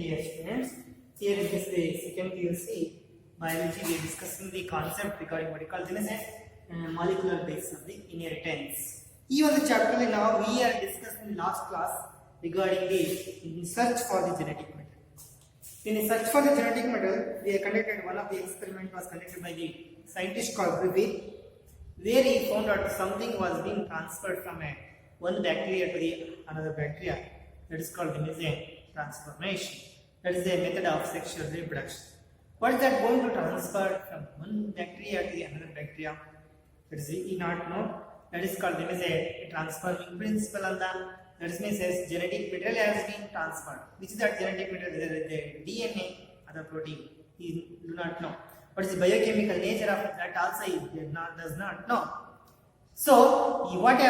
Dear students, here in this second PUC biology we are discussing the concept regarding what we call as molecular base of the inheritance. ಈ ಒಂದು chapter ಅಲ್ಲಿ ನಾವು we are discussing last class regarding the search for the genetic material. In the search for the genetic material, we have conducted one of the experiment was conducted by the scientist called Griffith, where he found out something was being transferred from one bacteria to the another bacteria. That is called the mesene transformation. That is a method of sexual reproduction. What is that going to transfer from one bacteria to the another bacteria? That is we not know. That is called the mesene transferring principle. And that means as genetic material has been transferred. Which is that genetic material? The DNA or the protein. He do not know. What is the biochemical nature of that also he does not know. So what he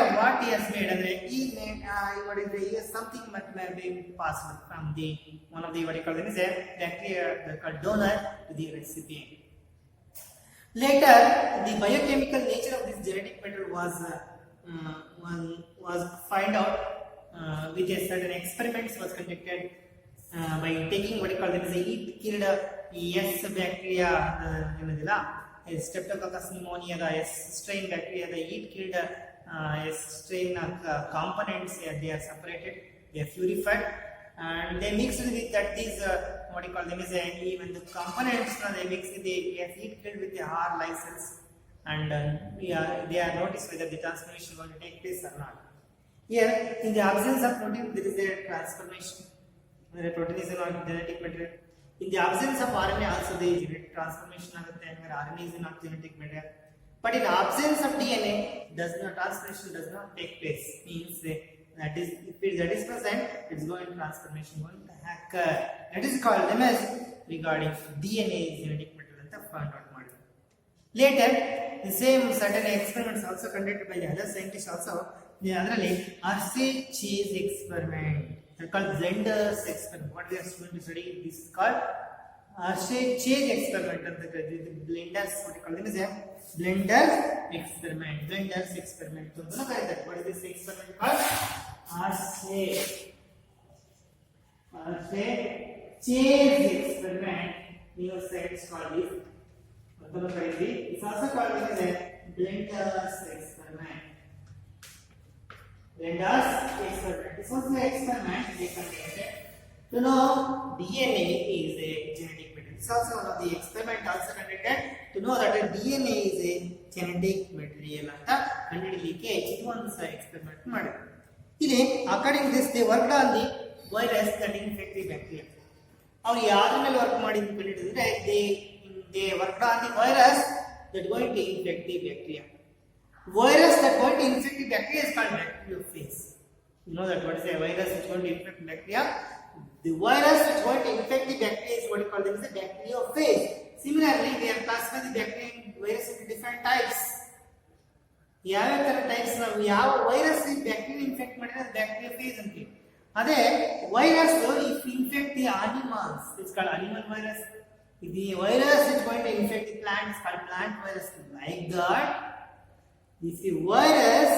has made, he has something that may be passed from the one of the what you call them is a bacteria called donor to the recipient. Later, the biochemical nature of this genetic material was find out with a certain experiments was conducted by taking what you call them is a heat killed S bacteria Streptococcus pneumoniae, the S strain bacteria, the heat killed S strain components. They are separated, they are purified, and they mixed with that these what you call them is even the components. They mix with the heat killed with the R license, and they are noticed whether the transformation is going to take place or not. Here, in the absence of protein, there is a transformation. The protein is not genetic material. In the absence of RNA, also the genetic transformation where RNA is not genetic material. But in absence of DNA, transformation does not take place. Means that is if that is present, it's going transformation going to occur. That is called them as regarding DNA genetic material ಅಂತ find out ಮಾಡಿದ್ರು. Later, the same certain experiments also conducted by the other scientists also. The otherly Hershey Chase experiment. It's called Blender's experiment. What we are going to study this is called Hershey Chase experiment. The Blender's what you call them is a Blender's experiment. Blender's experiment. So look at that. What is this experiment called? Hershey Chase experiment. New science called this. It's also called as a Blender's experiment. Blender's experiment. This was the experiment they conducted to know DNA is a genetic material. This is also one of the experiment also conducted to know that DNA is a genetic material. ಅಂತ ಕಂಡುಹಿಡಿಯಲಿಕ್ಕೆ ಒಂದು experiment ಮಾಡಿದ್ರು. ಇಲ್ಲಿ according to this they worked on the virus that infect the bacteria. ಅವರು ಯಾರ ಮೇಲೆ work ಮಾಡಿದ್ರು ಕಂಡುಹಿಡಿದ್ರೆ they worked on the virus that going to infect the bacteria. Virus that going to infect the bacteria is called bacteriophage. You know that what is a virus which going to infect bacteria? The virus which going to infect the bacteria is what you call them as a bacteriophage. Similarly, we have classified the bacteria and virus into different types. ಯಾವ types ನಾವು ಯಾವ virus ಈ bacteria infect ಮಾಡಿದ್ರೆ bacteriophage ಅಂತೀವಿ. ಅದೇ virus if infect the animals, it's called animal virus. The virus is going to infect the plant is called plant virus. Like that, if the virus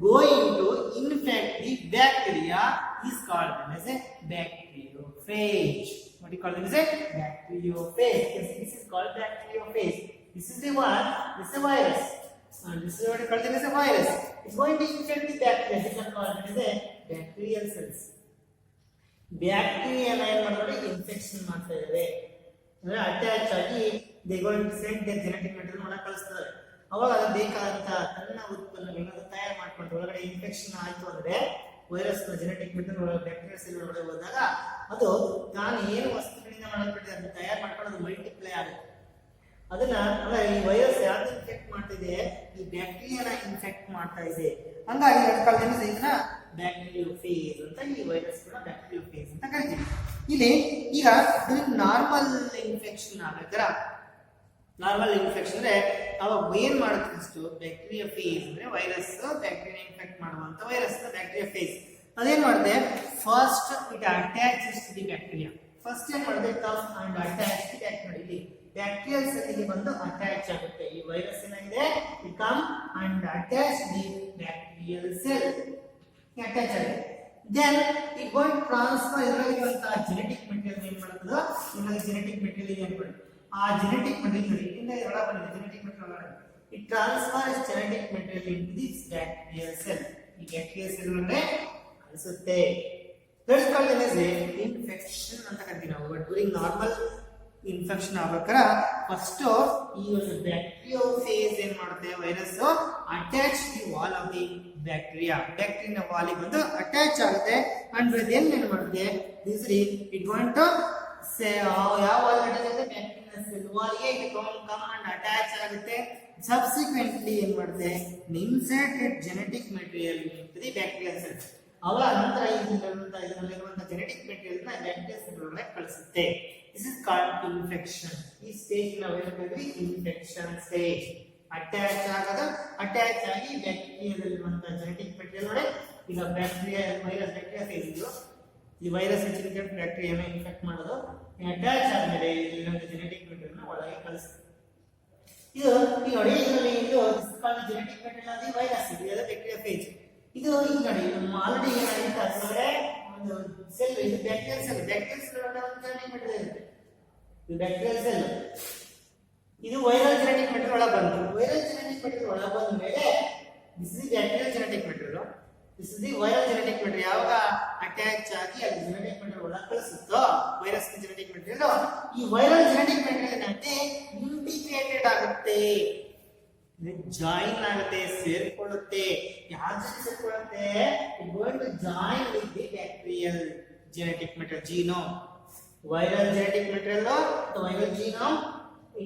going to infect the bacteria is called as a bacteriophage. What do you call them as a bacteriophage? Yes, this is called bacteriophage. This is the one, this is a virus. And this is what you call them as a virus. It's going to infect the bacteria. This is called as a bacterial cells. Bacteria infection ಮಾಡ್ತಾ ಇದ್ದಾರೆ. ಅಂದ್ರೆ attach ಆಗಿ they going to send their genetic material ಒಳಗೆ ಕಳಿಸ್ತಾರೆ. ಅವಾಗ ಅದು ಬೇಕಾದಂತ ತನ್ನ ಉತ್ಪನ್ನಗಳನ್ನು ತಯಾರು ಮಾಡ್ಕೊಂಡು ಒಳಗಡೆ ಇನ್ಫೆಕ್ಷನ್ ಆಯಿತು ಅಂದ್ರೆ ವೈರಸ್ ನ ಜೆನೆಟಿಕ್ ಮೆಟೀರಿಯಲ್ ಒಳಗೆ ಬ್ಯಾಕ್ಟೀರಿಯಾ ಸೆಲ್ ಒಳಗಡೆ ಹೋದಾಗ ಅದು ತಾನು ಏನು ವಸ್ತುಗಳಿಂದ ಮಾಡಲ್ಪಟ್ಟಿದೆ ಅದನ್ನ ತಯಾರು ಮಾಡ್ಕೊಂಡು ಅದು ಮಲ್ಟಿಪ್ಲೈ ಆಗುತ್ತೆ. ಅದನ್ನ ಅಂದ್ರೆ ಈ ವೈರಸ್ ಯಾವ್ದು ಇನ್ಫೆಕ್ಟ್ ಮಾಡ್ತಿದೆ ಈ ಬ್ಯಾಕ್ಟೀರಿಯಾನ ಇನ್ಫೆಕ್ಟ್ ಮಾಡ್ತಾ ಇದೆ. ಹಂಗಾಗಿ ಅದಕ್ಕೆ ಇದನ್ನ ಬ್ಯಾಕ್ಟೀರಿಯೋಫೇಜ್ ಅಂತ ಈ ವೈರಸ್ ಕೂಡ ಬ್ಯಾಕ್ಟೀರಿಯೋಫೇಜ್ ಅಂತ ಕರಿತೀವಿ. ಇಲ್ಲಿ ಈಗ ನಾರ್ಮಲ್ ಇನ್ಫೆಕ್ಷನ್ ಆಗಬೇಕಾದ್ರೆ ನಾರ್ಮಲ್ ಇನ್ಫೆಕ್ಷನ್ ಅಂದ್ರೆ ಅವಾಗ ಏನ್ ಮಾಡುತ್ತೆ ಅಷ್ಟು ಬ್ಯಾಕ್ಟೀರಿಯೋಫೇಜ್ ಅಂದ್ರೆ ವೈರಸ್ ಬ್ಯಾಕ್ಟೀರಿಯಾ ಇನ್ಫೆಕ್ಟ್ ಮಾಡುವಂತ ವೈರಸ್ ಬ್ಯಾಕ್ಟೀರಿಯೋಫೇಜ್ ಅದೇನ್ ಮಾಡುತ್ತೆ first it attaches to the bacteria. First ಏನ್ ಮಾಡುತ್ತೆ come and attach the bacteria. ಇಲ್ಲಿ ಬ್ಯಾಕ್ಟೀರಿಯಲ್ ಸೆಲ್ ಗೆ ಬಂದು ಅಟ್ಯಾಚ್ ಆಗುತ್ತೆ. ಈ ವೈರಸ್ ಏನಾಗಿದೆ it come and attach the bacterial cell attach ಆಗುತ್ತೆ. then it going to transfer ಇದರಲ್ಲಿರುವಂತಹ ಜೆನೆಟಿಕ್ ಮೆಟೀರಿಯಲ್ ಏನು ಮಾಡುತ್ತದೋ ನಿಮಗೆ ಜೆನೆಟಿಕ್ ಮೆಟೀರಿಯಲ್ ಏನು ಬರುತ್ತೆ ಆ ಜೆನೆಟಿಕ್ ಮೆಟೀರಿಯಲ್ ಇಂದ ಒಳ ಬಂದಿದೆ genetic material it transfers genetic material into this bacterial cell ಈ ಬ್ಯಾಕ್ಟೀರಿಯಾ ಸೆಲ್ ಒಳಗಡೆ ಕಳಿಸುತ್ತೆ that is called as a infection ಅಂತ ಕರಿತೀವಿ ನಾವು ಬಟ್ ಡ್ಯೂರಿಂಗ್ ನಾರ್ಮಲ್ ಇನ್ಫೆಕ್ಷನ್ ಆಗಬೇಕಾದ್ರೆ ಫಸ್ಟ್ ಈ ಒಂದು ಬ್ಯಾಕ್ಟೀರಿಯಲ್ ಫೇಸ್ ಏನು ಮಾಡುತ್ತೆ virus attach the wall of the bacteria bacteria ವಾಲಿಗೆ ಬಂದು ಅಟ್ಯಾಚ್ ಆಗುತ್ತೆ ಅಂಡ್ then ಏನು ಮಾಡುತ್ತೆ this it want to say ಯಾವ ವಾಲ್ ಅಟ್ಯಾಚ್ ಆಗುತ್ತೆ ಬ್ಯಾಕ್ಟೀರಿಯಾ ಸೆಲ್ ವಾಲ್ಗೆ ಇಟ್ ಕಮ್ ಅಂಡ್ ಅಟ್ಯಾಚ್ ಆಗುತ್ತೆ ಸಬ್ಸಿಕ್ವೆಂಟ್ಲಿ ಏನು ಮಾಡುತ್ತೆ inserted genetic material into the bacterial cell ಅವರ ನಂತರ ಇದರಲ್ಲಿರುವಂತಹ ಜೆನೆಟಿಕ್ ಮೆಟೀರಿಯಲ್ ನ ಬ್ಯಾಕ್ಟೀರಿಯಾ ಸೆಲ್ ಒಳಗೆ ಕಳಿಸುತ್ತೆ ದಿಸ್ ಇಸ್ ಕಾಲ್ಡ್ ಇನ್ಫೆಕ್ಷನ್ ಈ ಸ್ಟೇಜ್ ನಾವು ಏನು ಕರೀತೀವಿ ಇನ್ಫೆಕ್ಷನ್ ಸ್ಟೇಜ್ ಅಟ್ಯಾಚ್ ಆಗಿ ಬ್ಯಾಕ್ಟೀರಿಯಾದಲ್ಲಿರುವಂತಹ ಜೆನೆಟಿಕ್ ಮೆಟೀರಿಯಲ್ ಒಳಗೆ ಈಗ ಬ್ಯಾಕ್ಟೀರಿಯಾ ವೈರಸ್ ಬ್ಯಾಕ್ಟೀರಿಯಾ ಸೇರಿದ್ರು ಈ ವೈರಸ್ ಹೆಚ್ಚಿನ ಬ್ಯಾಕ್ಟೀರಿಯಾನ ಇನ್ಫೆಕ್ಟ್ ಮಾಡೋದು ಅಟ್ಯಾಚ್ ಆದ್ಮೇಲೆ ಇಲ್ಲಿರುವಂತಹ ಜೆನೆಟಿಕ್ ಮೆಟೀರಿಯಲ್ ನ ಒಳಗೆ ಕಳಿಸುತ್ತೆ ಇದು ಈ ನೋಡಿ ಇದರಲ್ಲಿ ಇದು ಜೆನೆಟಿಕ್ ಮೆಟೀರಿಯಲ್ ಆಗಿ ವೈರಸ್ ಇದು ಬ್ಯಾಕ್ಟೀರಿಯಾ ಫೇಜ್ ಇದು ಈ ನೋಡಿ ನಮ್ಮ ಆಲ್ರೆಡಿ ಏನಾಗಿತ್ತು ಅಂದ್ರೆ ಒಂದು ಸೆಲ್ ಇದು ಬ್ಯಾಕ್ಟೀರಿಯಲ್ ಸೆಲ್ ಒಳಗಡೆ ಒಂದು ಜೆನೆಟಿಕ್ ಮೆಟೀರಿಯಲ್ ಇರುತ್ತೆ ಇದು ಬ್ಯಾಕ್ಟೀರಿಯಲ್ ಸೆಲ್ ಇದು ವೈರಲ್ ಜೆನೆಟಿಕ್ ಮೆಟೀರಿಯಲ್ ಒಳಗೆ ಬಂತು ವೈರಲ್ ಜೆನೆಟಿಕ್ ಮೆಟೀರಿಯಲ್ ಒಳಗೆ ಬಂದ ಮೇಲೆ this is bacterial genetic material this is the viral genetic material ಯಾವಾಗ ಅಟ್ಯಾಚ್ ಆಗಿ ಅಲ್ಲಿ ಜೆನೆಟಿಕ್ ಮೆಟೀರಿಯಲ್ ಒಳಗೆ ಕಳಿಸುತ್ತೋ ವೈರಸ್ ಜೆನೆಟಿಕ್ ಮೆಟೀರಿಯಲ್ ಈ ವೈರಲ್ ಜೆನೆಟಿಕ್ ಮೆಟೀರಿಯಲ್ ಏನಾಗುತ್ತೆ ಇಂಟಿಗ್ರೇಟೆಡ್ ಆಗುತ್ತೆ ಜಾಯಿನ್ ಆಗುತ್ತೆ ಸೇರಿಕೊಳ್ಳುತ್ತೆ ಯಾವ್ದು ಸೇರಿಕೊಳ್ಳುತ್ತೆ it going to join with the bacterial genetic material genome viral genetic material viral genome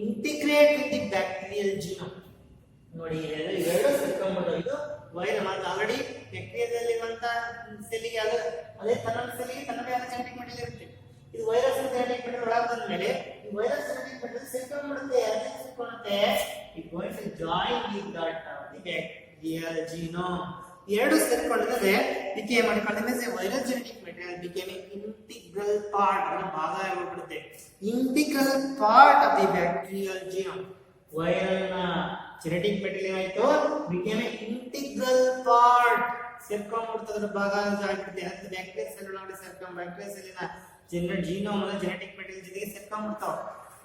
integrate with the bacterial genome ನೋಡಿ ಎರಡು ಸೇರ್ಕೊಂಡ್ಬಿಟ್ಟು ಇದು ವೈರಲ್ ಆಲ್ರೆಡಿ ಬ್ಯಾಕ್ಟೀರಿಯಾದಲ್ಲಿರುವಂತ ಸೆಲ್ಗೆ ಅದೇ ತನ್ನ ಸೆಲ್ಗೆ ತನ್ನದೇ ಆದ ಜೆನೆಟಿಕ್ ಮೆಟೀರಿಯಲ್ ಇರುತ್ತೆ ಇದು ವೈರಸ್ ಜೆನೆಟಿಕ್ ಮೆಟೀರಿಯಲ್ ಒಳಗೆ ಬಂದ ಮೇಲೆ ಈ ವೈರಸ್ ಜೆನೆಟಿಕ್ ಮೆಟೀರಿಯಲ್ ಸೇರ್ಕೊಂಡ್ಬಿಡುತ್ತೆ ಸೇರ್ಕೊಳ್ಳುತ್ತೆ it going to join with that the bacterial genome ಎರಡು ಸೇರ್ಕೊಂಡಿದ್ರೆ ಇದಕ್ಕೆ ಏನು ಮಾಡ್ಕೊಳ್ಳೋದು viral genetic material became integral part ಅದರ ಭಾಗ ಆಗಿಬಿಡುತ್ತೆ integral part of the bacterial genome viral ನ ಜೆನೆಟಿಕ್ ಮೆಟೀರಿಯಲ್ ಆಯ್ತು ಬಿಕೇಮ್ ಇಂಟಿಗ್ರಲ್ ಪಾರ್ಟ್ ಸೇರ್ಕೊಂಡ್ಬಿಡ್ತದ್ರ ಭಾಗ ಆಗಿಬಿಡುತ್ತೆ ಅಂತ ಬ್ಯಾಕ್ಟೀರಿಯಾ ಸೆಲ್ ಒಳಗಡೆ ಬ್ಯಾಕ್ಟೀರಿಯಾ ಸೆಲ್ಲಿನ ಜೀನೋಮ್ ಜೆನೆಟಿಕ್ ಮೆಟೀರಿಯಲ್ ಜೊತೆಗೆ ಸೇರ್ಕೊಂಡ್ಬಿಡ್ತಾವ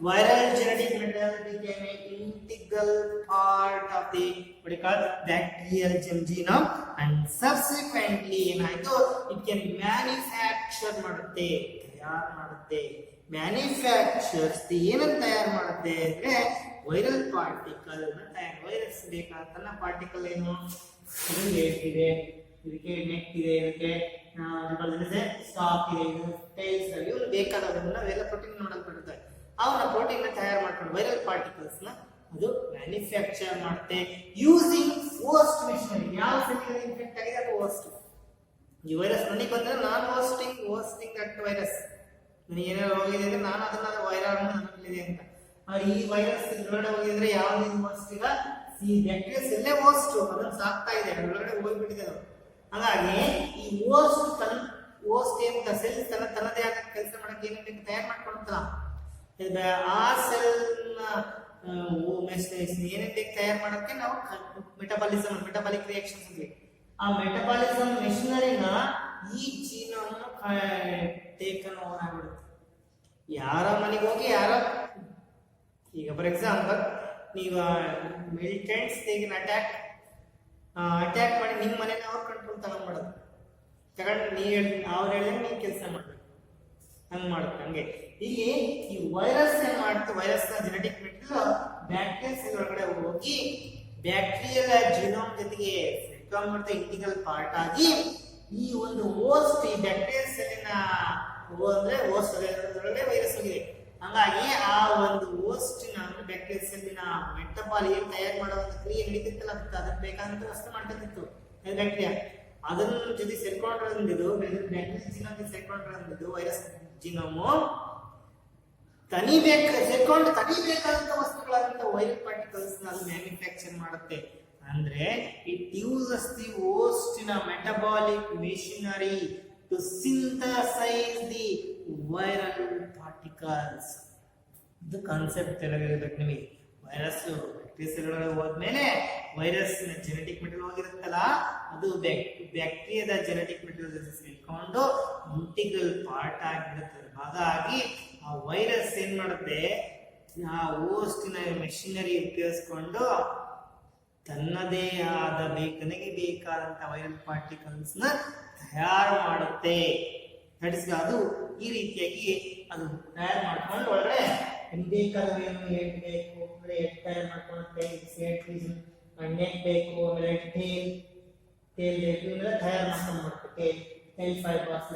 viral genetic material became an integral part of the what you call bacterial genome and subsequently ಏನಾಯ್ತು it can manufacture ಮಾಡುತ್ತೆ ತಯಾರು ಮಾಡುತ್ತೆ ಮ್ಯಾನುಫ್ಯಾಕ್ಚರ್ಸ್ ಏನನ್ನ ತಯಾರು ಮಾಡುತ್ತೆ ಅಂದ್ರೆ ವೈರಲ್ ಪಾರ್ಟಿಕಲ್ ನ ತಯಾರು ವೈರಸ್ ಬೇಕಾದ ತನ್ನ ಪಾರ್ಟಿಕಲ್ ಏನು ಇದೆ ಇದಕ್ಕೆ ನೆಕ್ ಇದೆ ಇದಕ್ಕೆ ಸ್ಟಾಕ್ ಇದೆ ಇದು ಟೈಲ್ಸ್ ಇವು ಬೇಕಾದವನ್ನ ನಾವೆಲ್ಲ ಪ್ರೋಟೀನ್ ಮಾಡಲ್ಪಡುತ್ತೆ ಅವನ ಪ್ರೋಟೀನ್ ತಯಾರು ಮಾಡ್ಕೊಂಡು ವೈರಲ್ ಪಾರ್ಟಿಕಲ್ಸ್ ನ ಅದು ಮ್ಯಾನುಫ್ಯಾಕ್ಚರ್ ಮಾಡುತ್ತೆ ಯೂಸಿಂಗ್ ಹೋಸ್ಟ್ ಮೆಷಿನರಿ ಯಾವ ಸೆಲ್ ಇನ್ಫೆಕ್ಟ್ ಆಗಿದೆ ಅದು ಹೋಸ್ಟ್ ಈ ವೈರಸ್ ನನಗೆ ಬಂದ್ರೆ ನಾನು ಹೋಸ್ಟಿಂಗ್ ದಟ್ ವೈರಸ್ ನನಗೆ ಏನಾದ್ರು ಹೋಗಿದೆ ಅಂದ್ರೆ ನಾನು ಅದನ್ನ ವೈರಲ್ ನನ್ನಲ್ಲಿದೆ ಅಂತ ಈ ವೈರಸ್ ಹೊರಗಡೆ ಹೋಗಿದ್ರೆ ಯಾವ್ದು ಹೋಸ್ಟ್ ಈಗ ಈ ಬ್ಯಾಕ್ಟೀರಿಯಾ ಸೆಲ್ಲೇ ಹೋಸ್ಟ್ ಅದನ್ನ ಸಾಕ್ತಾ ಇದೆ ಹೊರಗಡೆ ಹೋಗ್ಬಿಟ್ಟಿದೆ ಅದು ಹಾಗಾಗಿ ಈ ಹೋಸ್ಟ್ ಏನ್ ಸೆಲ್ ತನ್ನದೇ ಆದ ಕೆಲಸ ಮಾಡಕ್ಕೆ ಏನೇನು ತಯಾರು ಮಾಡ್ಕೊಳ್ತಲ್ಲ ಆ ಸೆಲ್ ಏನೇನು ತಯಾರು ಮಾಡಕ್ಕೆ ನಾವು ಮೆಟಬಾಲಿಕ್ ರಿಯಾಕ್ಷನ್ಸ್ ಇದೆ ಆ ಮೆಟಬಾಲಿಸಮ್ ಮೆಷಿನರಿನ ಈ ಜೀನೋಮ್ ಟೇಕನ್ ಓವರ್ ಆಗ್ಬಿಡುತ್ತೆ ಯಾರ ಮನೆಗೆ ಹೋಗಿ ಈಗ ಫಾರ್ ಎಕ್ಸಾಂಪಲ್ ನೀವು ಮಿಲಿಟೆಂಟ್ಸ್ ತೆಗಿನ ಅಟ್ಯಾಕ್ ಮಾಡಿ ನಿಮ್ಮ ಮನೆನ ಅವ್ರು ಕಂಟ್ರೋಲ್ ತಗೊಂಡ್ಬಿಡೋದು ತಗೊಂಡು ಅವ್ರು ಹೇಳಿದ್ರೆ ನೀವು ಕೆಲಸ ಮಾಡ್ಬೇಕು ಹಂಗೆ ಮಾಡುತ್ತೆ ಹಂಗೆ ಇಲ್ಲಿ ಈ ವೈರಸ್ ಏನ್ ಮಾಡುತ್ತೆ ವೈರಸ್ ನ ಜೆನೆಟಿಕ್ ಮೆಟೀರಿಯಲ್ ಬ್ಯಾಕ್ಟೀರಿಯಾ ಸೆಲ್ ಒಳಗಡೆ ಹೋಗಿ ಬ್ಯಾಕ್ಟೀರಿಯಲ್ ಜೀನೋಮ್ ಜೊತೆಗೆ ಸೇರ್ಕೊಂಡ್ಬಿಡುತ್ತೆ ಇಂಟಿಗ್ರಲ್ ಪಾರ್ಟ್ ಆಗಿ ಈ ಒಂದು ಹೋಸ್ಟ್ ಈ ಬ್ಯಾಕ್ಟೀರಿಯಾ ಸೆಲ್ಲಿನ ಅಂದ್ರೆ ಹೋಸ್ಟ್ ಅದರೊಳಗಡೆ ವೈರಸ್ ಹೋಗಿದೆ ಹಾಗಾಗಿ ಆ ಒಂದು ಹೋಸ್ಟಿನ ಬ್ಯಾಕ್ಟೀರಿಯಾ ಸೆಲ್ಲಿನ ಮೆಟಬಾಲಿಕ್ ತಯಾರು ಮಾಡೋ ಒಂದು ಕ್ರಿಯೆ ನಡೀತಿತ್ತಲ್ಲ ಅದಕ್ಕೆ ಬೇಕಾದಂತ ವಸ್ತು ಮಾಡ್ಕೊತಿತ್ತು ಬ್ಯಾಕ್ಟೀರಿಯಾ ಅದನ್ನ ಜೊತೆ ಸೇರ್ಕೊಂಡಿರೋದು ಬ್ಯಾಕ್ಟೀರಿಯಾ ಜೀನೋಮ್ ಸೇರ್ಕೊಂಡಿರೋದು ವೈರಸ್ ಜೀನೋಮು ತನಿಬೇಕಾದಂತ ವಸ್ತುಗಳಾದಂತ ವೈರಲ್ ಪಾರ್ಟಿಕಲ್ಸ್ ನ ಮ್ಯಾನುಫ್ಯಾಕ್ಚರ್ ಮಾಡುತ್ತೆ ಅಂದ್ರೆ ಇಟ್ ಯೂಸಸ್ ದಿ ಹೋಸ್ಟಿನ metabolic machinery to synthesize the viral particles ಇದು ಕಾನ್ಸೆಪ್ಟ್ ತಿಳಿದಿರಬೇಕು ನಿಮಗೆ ವೈರಸ್ ಬ್ಯಾಕ್ಟೀರಿಯಾ ಸೆಲ್ ಒಳಗಡೆ ಹೋದ್ಮೇಲೆ ವೈರಸ್ ಜೆನೆಟಿಕ್ ಮೆಟೀರಿಯಲ್ ಹೋಗಿರುತ್ತಲ್ಲ ಅದು ಬ್ಯಾಕ್ಟೀರಿಯಾದ ಜೆನೆಟಿಕ್ ಮೆಟೀರಿಯಲ್ ಸೇರ್ಕೊಂಡು ಇಂಟಿಗ್ರಲ್ ಪಾರ್ಟ್ ಆಗಿರುತ್ತೆ. ಹಾಗಾಗಿ ಆ ವೈರಸ್ ಏನ್ ಮಾಡುತ್ತೆ, ಆ ಹೋಸ್ಟಿನ ಮೆಷಿನರಿ ಉಪಯೋಗಿಸ್ಕೊಂಡು ತನ್ನದೇ ಆದ ತನಗೆ ಬೇಕಾದಂತ ವೈರಲ್ ಪಾರ್ಟಿಕಲ್ಸ್ ನ ತಯಾರು ಮಾಡುತ್ತೆ. ಅದು ಈ ರೀತಿಯಾಗಿ ಅದು ತಯಾರು ಮಾಡ್ಕೊಂಡು ಒಳಗಡೆ ಬೇಕಾದ ಏನು ಬೇಕು ಅಂದ್ರೆ ತಯಾರು ಮಾಡ್ಕೊಳುತ್ತೆ. ನೆಕ್ ಬೇಕು, ಆಮೇಲೆ ಟೇಲ್ ಬೇಕು, ಇವೆಲ್ಲ ತಯಾರು ಮಾಡ್ಕೊಂಡು ಟೈಲ್ ಫೈಬರ್ಸ್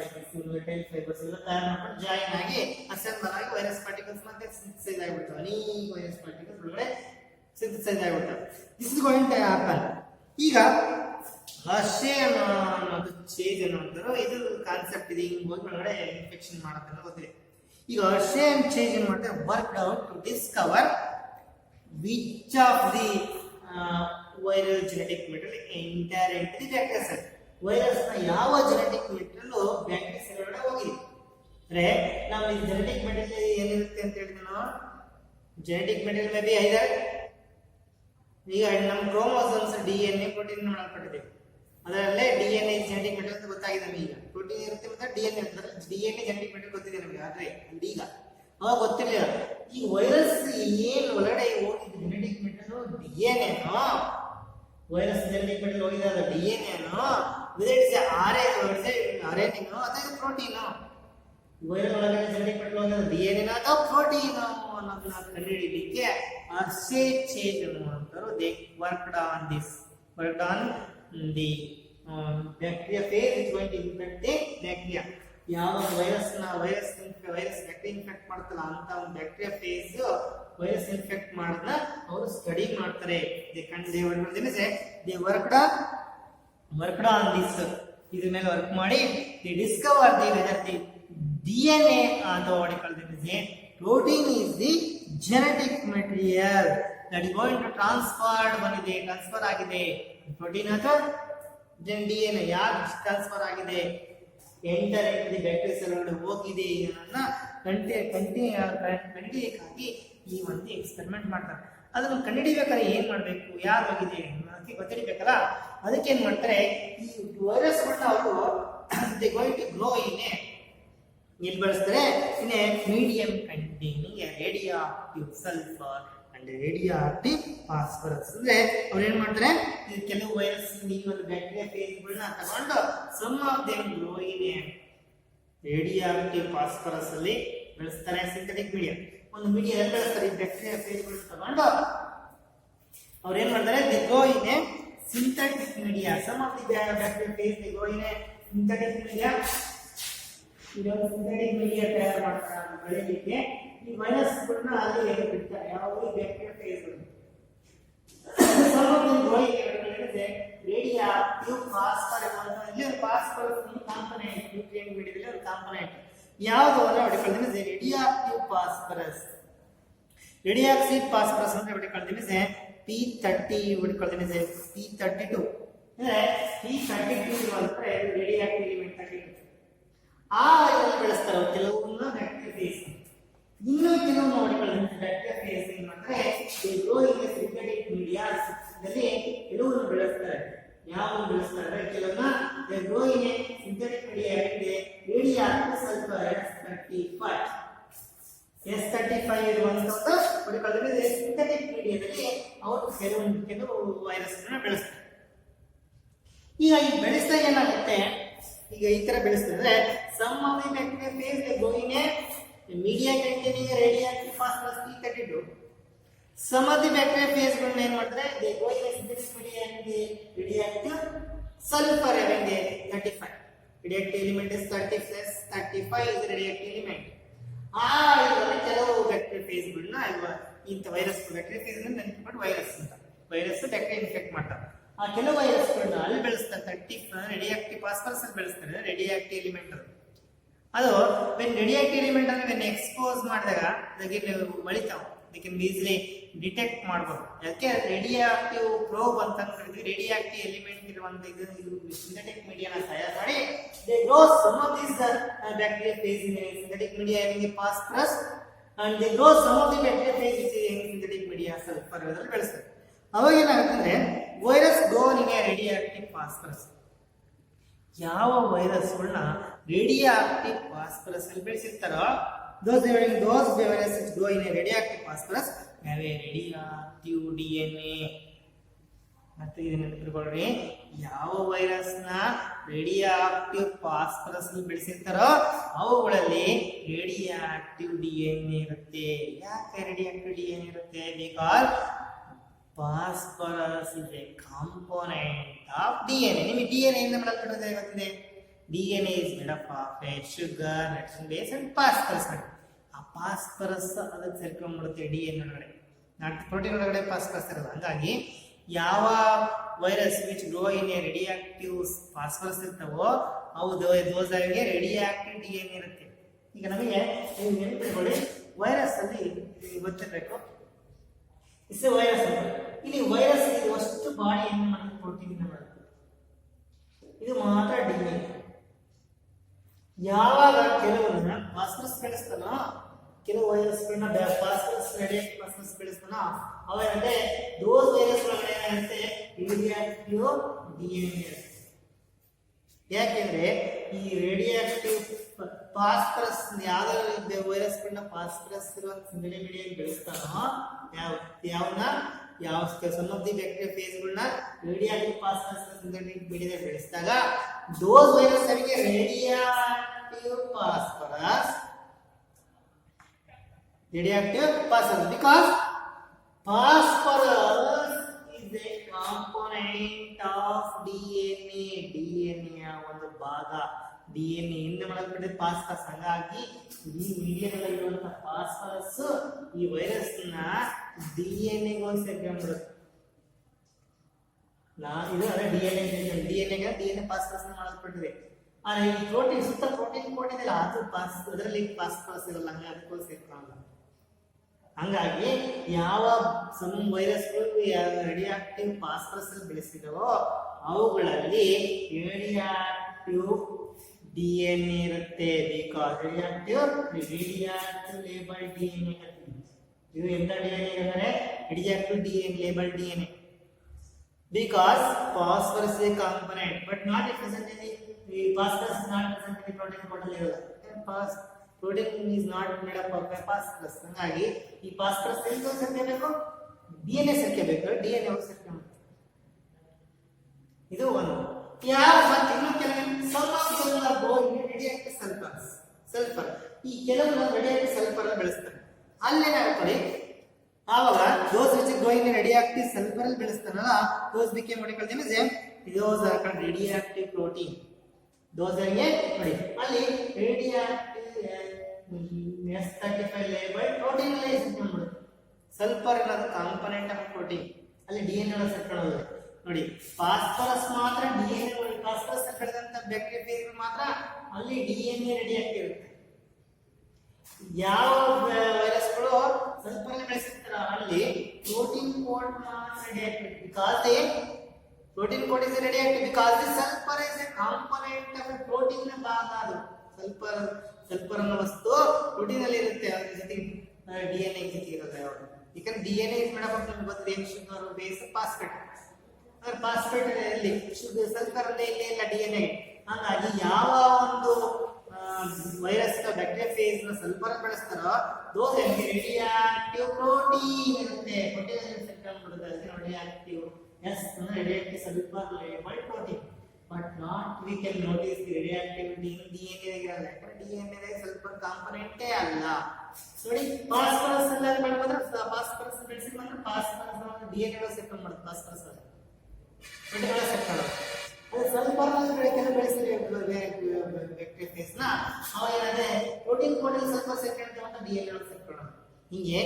ಟೈಲ್ ಫೈಬರ್ಸ್ ಎಲ್ಲ ತಯಾರು ಮಾಡ್ಕೊಂಡು ಜಾಯಿನ್ ಆಗಿ ಅಸೆಂಬಲ್ ಆಗಿ ವೈರಸ್ ಪಾರ್ಟಿಕಲ್ಸ್ ಮತ್ತೆ ಸಿಂಥಸೈಸ್ ಆಗಿಬಿಡ್ತಾವೆ. ಅನೇಕ ವೈರಸ್ ಪಾರ್ಟಿಕಲ್ಸ್ ಒಳಗಡೆ ಸಿಂಥಸೈಸ್ ಆಗಿಬಿಡ್ತಾವೆ. This is going to happen. ಈಗ ಹರ್ಷೇನ್ ಅನ್ನೋದು ಚೇಂಜ್ ಅನ್ನೋದು ಇದು ಕಾನ್ಸೆಪ್ಟ್ ಇದೆ. ಹಿಂಗ್ ಹೋಗಿ ಒಳಗಡೆ ಇನ್ಫೆಕ್ಷನ್ ಮಾಡುತ್ತೆ ಅಂತ ಗೊತ್ತಿದೆ. ಈಗ ಹರ್ಷೇನ್ ಚೇಂಜ್ ಏನ್ ಮಾಡ್ತಾರೆ, work out to discover which of the viral genetic material enter into the bacteria cell. Virus ನ ಯಾವ ಜೆನೆಟಿಕ್ ಮೆಟೀರಿಯಲ್ ಬ್ಯಾಕ್ಟೀರಿಯಾ ಸೆಲ್ ಒಳಗಡೆ ಹೋಗಿದೆ ಅಂದ್ರೆ ನಾವು ಈ ಜೆನೆಟಿಕ್ ಮೆಟೀರಿಯಲ್ ಏನಿರುತ್ತೆ ಅಂತ ಹೇಳಿದ್ರೆ ನಾವು genetic material may be either ಈಗ ನಮ್ಮ ಕ್ರೋಮೋಸೋಮ್ಸ್ DNA ಪ್ರೋಟೀನ್ ಮಾಡಲ್ಪಟ್ಟಿದೆ. ಅದರಲ್ಲೇ DNA ಜೆನೆಟಿಕ್ ಮೆಟೀರಿಯಲ್ ಅಂತ ಗೊತ್ತಾಗಿದೆ ನಮಗೆ. ಈಗ ಪ್ರೋಟೀನ್ ಇರುತ್ತೆ ಮತ್ತೆ DNA ಇರ್ತದೆ. DNA ಜೆನೆಟಿಕ್ ಮೆಟೀರಿಯಲ್ ಗೊತ್ತಿದೆ ನಮಗೆ. ಆದ್ರೆ ಈಗ ಅವಾಗ ಗೊತ್ತಿರಲಿಲ್ಲ. ಈ ವೈರಸ್ ಏನ್ ಒಳಗಡೆ ಹೋಗಿದ್ದು genetic material DNA virus genetic material ಹೋಗಿದೆ ಅದು DNA RNA ಅಥವಾ ಪ್ರೋಟೀನ್. ವೈರಲ್ ಒಳಗಡೆ ಜೆನೆಟಿಕ್ ಮೆಟೀರಿಯಲ್ ಹೋಗಿದೆ DNA ಅಥವಾ ಪ್ರೋಟೀನ್ ಅನ್ನೋದನ್ನ ಕಂಡುಹಿಡಿಯಲಿಕ್ಕೆ ಹರ್ಷೇ ಚೇಂಜ್ ಅನ್ನುವಂಥವ್ರು they worked on the bacteria phage is going to infect the bacteria. ಯಾವ ವೈರಸ್ ಬ್ಯಾಕ್ಟೀರಿಯಾ ಇನ್ಫೆಕ್ಟ್ ಮಾಡ್ತಲ್ಲ ಅಂತ ಒಂದು ಬ್ಯಾಕ್ಟೀರಿಯಾ ಫೇಸ್ ವೈರಸ್ ಇನ್ಫೆಕ್ಟ್ ಮಾಡೋದನ್ನ ಅವರು ಸ್ಟಡಿ ಮಾಡ್ತಾರೆ. They worked on this. ಇದ್ರ ಮೇಲೆ ವರ್ಕ್ ಮಾಡಿ the discover the whether the DNA ಅಥವಾ protein is the genetic material that is going to transfer ಆಗಿದೆ. ಪ್ರೋಟೀನ್ ಅಥವಾ DNA ಯಾರು ಟ್ರಾನ್ಸ್ಫರ್ ಆಗಿದೆ enter into the bacteria cell ಒಳಗಡೆ ಹೋಗಿದೆ ಅನ್ನೋದನ್ನ ಕಂಡುಹಿಡಿಯಕ್ಕಾಗಿ ಈ ಒಂದು ಎಕ್ಸ್ಪೆರಿಮೆಂಟ್ ಮಾಡ್ತಾರೆ. ಅದನ್ನು ಕಂಡುಹಿಡಿಬೇಕಾದ್ರೆ ಏನ್ ಮಾಡ್ಬೇಕು, ಯಾರು ಹೋಗಿದೆ ಅನ್ನೋದಕ್ಕೆ ಗೊತ್ತಿರಬೇಕಲ್ಲ. ಅದಕ್ಕೆ ಏನ್ ಮಾಡ್ತಾರೆ, ಈ ವೈರಸ್ಗಳನ್ನ ಅವರು ದೇ ಗೋಯಿಂಗ್ ಟು ಗ್ರೋ ಇಲ್ಲಿ ಬಳಸ್ತಾರೆ medium containing radio active sulphur and radio active phosphorus. ಅಂದ್ರೆ ಅವ್ರು ಏನ್ ಮಾಡ್ತಾರೆ, ಕೆಲವು ವೈರಸ್ ಈ ಒಂದು ಬ್ಯಾಕ್ಟೀರಿಯಾ ಫೇಸ್ಗಳನ್ನ ತಗೊಂಡು some of them grow in radioactive phosphorus ಅಲ್ಲಿ ಬೆಳೆಸ್ತಾರೆ. ಸಿಂಥೆಟಿಕ್ ಮೀಡಿಯಾ ಒಂದು ಮೀಡಿಯಾ ಬೆಳೆಸ್ತಾರೆ. ಈ ಬ್ಯಾಕ್ಟೀರಿಯಾ ಫೇಸ್ಗಳನ್ನ ತಗೊಂಡು ಅವ್ರು ಏನ್ ಮಾಡ್ತಾರೆ, they grow in synthetic media. Some of the bacteria phage they grow in synthetic media. ಇದೊಂದು ಸಿಂಥೆಟಿಕ್ ಮೀಡಿಯಾ ತಯಾರು ಮಾಡ್ತಾರೆ ಬೆಳೆಯಲಿಕ್ಕೆ. ಈ ವೈರಸ್ಗಳನ್ನ ಅಲ್ಲಿ ಬಿಡ್ತಾರೆ ಯಾವುದೇ ಬ್ಯಾಕ್ಟೀರಿಯಾ ಫೇಸ್ಗಳು. Radioactive phosphorus component nutrient ಮೀಡಿಯಾದಲ್ಲಿ ಒಂದು ಕಾಂಪೊನೆಂಟ್ ಯಾವುದು ಅಂದ್ರೆ ಹೊಡಿಕೊಳ್ಳಿ radioactive phosphorus. Radioactive phosphorus ಅಂದ್ರೆ ಹೊಡಿಕೊಳ್ಳಿ P30 ಹೊಡಿಕೊಳ್ಳಿ P32 ಅಂದ್ರೆ P32 ಅಂದ್ರೆ ರೇಡಿಯೋ ಆಕ್ಟಿವ್ ಎಲಿಮೆಂಟ್ 32. ಆ ಇದನ್ನು ಬೆಳೆಸ್ತಾರೆ ಕೆಲವನ್ನ ಬ್ಯಾಕ್ಟೀರಿಯಾ ಫೇಸ್. ಇನ್ನು ಕೆಲವು ನೋಡಿಕೊಳ್ಳಿ ಬ್ಯಾಕ್ಟೀರಿಯಾ ಫೇಸ್ ಏನ್ ಮಾಡ್ತಾರೆ, ಸಿಂಥೆಟಿಕ್ ಮೀಡಿಯಾಸ್ ದಲ್ಲಿ ಕೆಲವನ್ನು ಬೆಳೆಸ್ತಾರೆ. ಯಾವ ಬೆಳೆಸ್ತಾರೆ ಕೆಲವನ್ನ ಸಿಂಥೆಟಿಕ್ ಮೀಡಿಯಾ ಇದೆ ರೇಡಿಯೋ ಆಕ್ಟಿವ್ ಸಲ್ಫರ್ S35 ಇರುವಂತದ್ದು ನೋಡಿಕೊಳ್ಳಿ ಸಿಂಥೆಟಿಕ್ ಮೀಡಿಯಾದಲ್ಲಿ ಅವರು ಕೆಲವು ವೈರಸ್ಗಳನ್ನ ಬೆಳೆಸ್ತಾರೆ. ಈಗ ಈ ಬೆಳೆಸಿದಾಗ ಏನಾಗುತ್ತೆ, ಈಗ ಈ ತರ ಬೆಳೆಸಿದ್ರೆ some of the bacteria phage they go in a media containing radioactive phosphorus P32. Some of the bacteria phage ಗಳನ್ನ ಏನ್ ಮಾಡ್ತಾರೆ, they go in a synthetic media and radioactive sulphur having a 35. Radioactive element is 30 plus 35 is radioactive element. ಆ ಇದರಲ್ಲಿ ಕೆಲವು bacteria phage ಗಳನ್ನ ಇಂಥ virus bacteria phage ಗಳನ್ನ ನೆನಪಿಕೊಂಡು virus ಅಂತ ವೈರಸ್ ಬ್ಯಾಕ್ಟೀರಿಯಾ ಇನ್ಫೆಕ್ಟ್ ಮಾಡ್ತಾರೆ. ಆ ಕೆಲವು ವೈರಸ್ಗಳನ್ನ ಅಲ್ಲಿ ಬೆಳೆಸ್ತಾರೆ 30 ರೇಡಿಯೋಆಕ್ಟಿವ್ ಫಾಸ್ಫರಸ್ ಅಲ್ಲಿ ಬೆಳೆಸ್ತಾರೆ ರೇಡಿಯೋಆಕ್ಟಿವ್ ಎಲಿಮೆಂಟ್ ಅದು ರೇಡಿಯೋಆಕ್ಟಿವ್ ಎಲಿಮೆಂಟ್ ಅಂದ್ರೆ ಎಕ್ಸ್ಪೋಸ್ ಮಾಡಿದಾಗ ಅದಕ್ಕೆ ಮಳಿತಾವ, ಅದಕ್ಕೆ ಈಸಿಲಿ ಡಿಟೆಕ್ಟ್ ಮಾಡಬಹುದು. ಅದಕ್ಕೆ ರೇಡಿಯೋಆಕ್ಟಿವ್ ಪ್ರೋಬ್ ಅಂತ ಕರಿತೀವಿ. ರೇಡಿಯೋಆಕ್ಟಿವ್ ಎಲಿಮೆಂಟ್ ಇರುವಂತ ಇದು ಸಿಂಥೆಟಿಕ್ ಮೀಡಿಯಾನ ತಯಾರು ಮಾಡಿ they grow some of this bacteria phage in synthetic media having a phosphorus and they grow some of the bacteria phase which is in synthetic media urea sulphur ಇವೆಲ್ಲ ಬೆಳೆಸ್ತಾರೆ. ಅವಾಗ ಏನಾಗುತ್ತೆ virus grown in a radioactive phosphorus. ಯಾವ ವೈರಸ್ಗಳನ್ನ radio active phosphorus ಅಲ್ಲಿ ಬೆಳೆಸಿರ್ತಾರೋ those viruses grow in a radioactive phosphorus have a radioactive DNA. ಮತ್ತೆ ಇದನ್ನ ನೆನಪಿಟ್ಕೊಳ್ಳಿ, ಯಾವ ವೈರಸ್ ನ ರೇಡಿಯೋ ಆಕ್ಟಿವ್ ಫಾಸ್ಫರಸ್ ಬೆಳೆಸಿರ್ತಾರೋ ಅವುಗಳಲ್ಲಿ ರೇಡಿಯೋ ಆಕ್ಟಿವ್ DNA ಇರುತ್ತೆ. ಯಾಕೆ ರೇಡಿಯೋ ಆಕ್ಟಿವ್ DNA ಇರುತ್ತೆ? Because phosphorus is a component of DNA. ನಿಮಗೆ DNA ಇಂದ ಮಾಡಲ್ಪಟ್ಟಿದೆ ಗೊತ್ತಿದೆ. DNA is made up of a sugar, nitrogen base and phosphorus. ಆ ಫಾಸ್ಫರಸ್ ಅದಕ್ಕೆ ಸೇರ್ಕೊಂಡ್ಬಿಡುತ್ತೆ DNA ಒಳಗಡೆ, ಪ್ರೋಟೀನ್ ಒಳಗಡೆ ಫಾಸ್ಫರಸ್ ಇರೋದು. ಹಾಗಾಗಿ ಯಾವ virus which grow in a radioactive phosphorus ಇರ್ತಾವೋ ಅವು ದೋಸಾಗೆ ರೇಡಿಯೋಆಕ್ಟಿವ್ DNA ಇರುತ್ತೆ. ಈಗ ನಮಗೆ ನೀವು ನೆನಪಿಟ್ಕೊಳ್ಳಿ, ವೈರಸ್ ಅಲ್ಲಿ ಗೊತ್ತಿರಬೇಕು, ಇಸ್ ವೈರಸ್ ಅಂತ. ಇಲ್ಲಿ ವೈರಸ್ ಇದು ಅಷ್ಟು ಬಾಡಿ ಏನು ಮಾಡುತ್ತೆ? ಪ್ರೋಟೀನ್ ಇಂದ ಮಾಡುತ್ತೆ. ಇದು ಮಾತ್ರ DNA. ಯಾವಾಗ ಕೆಲವನ್ನ ಫಾಸ್ಫರಸ್ ಬೆಳೆಸ್ತಾನೋ, ಕೆಲವು ವೈರಸ್ಗಳನ್ನ ಫಾಸ್ಫರಸ್ ರೇಡಿಯೋಆಕ್ಟಿವ್ ಫಾಸ್ಫರಸ್ ಬೆಳೆಸ್ತಾನೋ ಅವೇನಂದ್ರೆ ದೋಸ್ ವೈರಸ್ ಒಳಗಡೆ ಏನಾಗುತ್ತೆ? ರೇಡಿಯೋಆಕ್ಟಿವ್ DNA ಇರುತ್ತೆ. ಯಾಕೆಂದ್ರೆ ಈ ರೇಡಿಯೋಆಕ್ಟಿವ್ ಫಾಸ್ಫರಸ್ ಯಾವ್ದಾದ್ರು ವೈರಸ್ಗಳನ್ನ ಫಾಸ್ಫರಸ್ ಇರುವಂತ ಸಿಂಗಲ್ ಮೀಡಿಯಂ ಬೆಳೆಸ್ತಾನೋ, ಯಾವ ಸಮ್ ಆಫ್ ದಿ ಬ್ಯಾಕ್ಟೀರಿಯಾ ಫೇಸ್ಗಳನ್ನ ರೇಡಿಯೋಆಕ್ಟಿವ್ ಫಾಸ್ಫರಸ್ ಸಿಂಥೆಟಿಕ್ ಮೀಡಿಯಾ ಬೆಳೆಸಿದಾಗ those viruses having a radioactive phosphorus because phosphorus is a component of DNA. DNA ಒಂದು ಭಾಗ, DNA ಇಂದ ಮಾಡಲ್ಪಟ್ಟಿದೆ ಫಾಸ್ಫರಸ್. ಹಾಗಾಗಿ ಈ ಮೀಡಿಯಾದಲ್ಲಿರುವಂತಹ ಫಾಸ್ಫರಸ್ ಈ ವೈರಸ್ ನ DNA ಗೋಗಿ ಸೇರ್ಕೊಂಡ್ಬಿಡುತ್ತೆ. DNA ಫಾಸ್ಫರಸ್ ಮಾಡಲ್ಪಟ್ಟಿದೆ. ಆದ್ರೆ ಈ ಪ್ರೋಟೀನ್ ಸುತ್ತ ಪ್ರೋಟೀನ್ ಕೋಟ್ ಇದೆಯಲ್ಲ, ಅದು ಅದರಲ್ಲಿ ಫಾಸ್ಫರಸ್ ಇರಲ್ಲ, ಹಂಗಾಗಿ ಅದಕ್ಕೂ ಸೇರ್ಕೊಳ್ಳಲ್ಲ. ಹಂಗಾಗಿ ಯಾವ ಸಮ್ ವೈರಸ್ಗಳು ರೇಡಿಯೋಆಕ್ಟಿವ್ ಫಾಸ್ಫರಸ್ ಬೆಳೆಸಿದವೋ ಅವುಗಳಲ್ಲಿ ರೇಡಿಯೋಆಕ್ಟಿವ್ DNA ಇರುತ್ತೆ. Because radioactive label DNA. ಇದು ಎಂತ DNA ಅಂದರೆ radioactive label DNA. Because phosphorus is a component, but not present in the phosphorus is not present in the protein bottle. Protein is not made up of phosphorus. ಹಾಗಾಗಿ ಈ phosphorus ಎಲ್ಲಿ ಸೇರ್ಕಬೇಕು? DNA ಸೇರ್ಕಬೇಕು. DNA ಒಳಗೆ ಸೇರ್ಕಬೇಕು. ಇದು ಒಂದು. ಯಾವ ಮತ್ತೆ ಇನ್ನು ಕೆಲವು ರೇಡಿಯೋಆಕ್ಟಿವ್ ಸಲ್ಫರ್, ಈ ಕೆಲವು ರೇಡಿಯೋಆಕ್ಟಿವ್ ಸಲ್ಫರ್ ಬೆಳೆಸ್ತಾರೆ. ಅಲ್ಲೇನಾಗ್ತದೆ? ಆವಾಗ those which grow in radioactive sulfur ಅಲ್ಲಿ ಬೆಳೆಸ್ತಾರಲ್ಲ, those became what called as those are called radioactive protein. those are ನೋಡಿ ಅಲ್ಲಿ radioactive S35 labeled protein ಅಲ್ಲಿ ಸೇರ್ಕೊಂಡ್ಬಿಡುತ್ತೆ. ಸಲ್ಫರ್ ಅನ್ನೋದು ಕಾಂಪೋನೆಂಟ್ ಆಫ್ ಪ್ರೋಟೀನ್, ಅಲ್ಲಿ DNA ಒಳಗೆ ಸೇರ್ಕೊಳ್ಳೋದು. ನೋಡಿ ಫಾಸ್ಫರಸ್ ಮಾತ್ರ DNA ಒಳಗೆ, ಫಾಸ್ಫರಸ್ ಸೇರ್ಕೊಂಡಂತ ಬ್ಯಾಕ್ಟೀರಿಯಾ ಫೇಸ್ ಮಾತ್ರ ಅಲ್ಲಿ DNA ರೇಡಿಯೋಆಕ್ಟಿವ್ ಇರುತ್ತೆ. ಯಾವ ವೈರಸ್ಗಳು ಸಲ್ಫರ್ ಅಲ್ಲಿ ಬೆಳೆಸಿರ್ತಾರೋ ಅಲ್ಲಿ ಪ್ರೋಟೀನ್ ಕೋಡ್ ಮಾತ್ರ radioactive. Because the protein coat is radioactive because the sulphur is a component of protein ನ ಭಾಗ. ಅದು ಸಲ್ಫರ್ ಅನ್ನೋ ವಸ್ತು ಪ್ರೋಟೀನ್ ಅಲ್ಲಿ ಇರುತ್ತೆ, ಅದ್ರ ಜೊತೆ DNA ಜೊತೆ ಇರುತ್ತೆ. ಯಾಕಂದ್ರೆ DNA is made up of ನಮಗೆ ಗೊತ್ತಿದೆ ಶುಗರ್ ಬೇಸ್ ಫಾಸ್ಫೇಟ್. ಅಂದ್ರೆ ಫಾಸ್ಫೇಟ್ ಅಲ್ಲಿ ಶುಗರ್ ಸಲ್ಫರ್ ಅಲ್ಲಿ ಇಲ್ಲ DNA. ಹಾಗಾಗಿ ಯಾವ ಒಂದು ವೈರಸ್ ಬ್ಯಾಕ್ಟೀರಿಯಾ ಫೇಸ್ ನ ಸಲ್ಫರ್ ಬೆಳೆಸ್ತಾರೋ ದೋಸ್ ರೇಡಿಯೋಆಕ್ಟಿವ್ ಪ್ರೋಟೀನ್ ಇರುತ್ತೆ. ಪ್ರೋಟೀನ್ ಅಲ್ಲಿ ಸೇರ್ಕೊಂಡ್ಬಿಡುತ್ತೆ, ಅದಕ್ಕೆ ರೇಡಿಯೋಆಕ್ಟಿವ್. ಎಸ್ ಅಂದ್ರೆ radioactive sulphur labelled protein. But not we can notice the radioactivity in DNA ಇರಲ್ಲ. DNA ಸಲ್ಫರ್ ಕಾಂಪೋನೆಂಟೇ ಅಲ್ಲ. ನೋಡಿ ಫಾಸ್ಫರಸ್ ಎಲ್ಲ ಮಾಡ್ಕೊಂಡ್ರೆ ಫಾಸ್ಫರಸ್ ಬೆಳೆಸಿ ಬಂದ್ರೆ ಫಾಸ್ಫರಸ್ DNA ಒಳಗೆ ಸೇರ್ಕೊಂಡ್ಬಿಡುತ್ತೆ. ಫಾಸ್ಫರಸ್ ಪ್ರೋಟೀನ್ ಒಳಗೆ ಸೇರ್ಕೊಳ್ಳೋದು. ಅದು ಸಲ್ಫರ್ ಕೆಲವು ಬೆಳೆಸಿದ್ರೆ ಬ್ಯಾಕ್ಟೀರಿಯಾ ಫೇಸ್ ನ ಅವೇನಾದ್ರೆ ಪ್ರೋಟೀನ್ ಕೋಡ್ ಸಲ್ಫರ್ ಸೇರ್ಕೊಂಡ್ರೆ ಮತ್ತೆ DNA ಒಳಗೆ ಸೇರ್ಕೊಳ್ಳೋದು. ಹೀಗೆ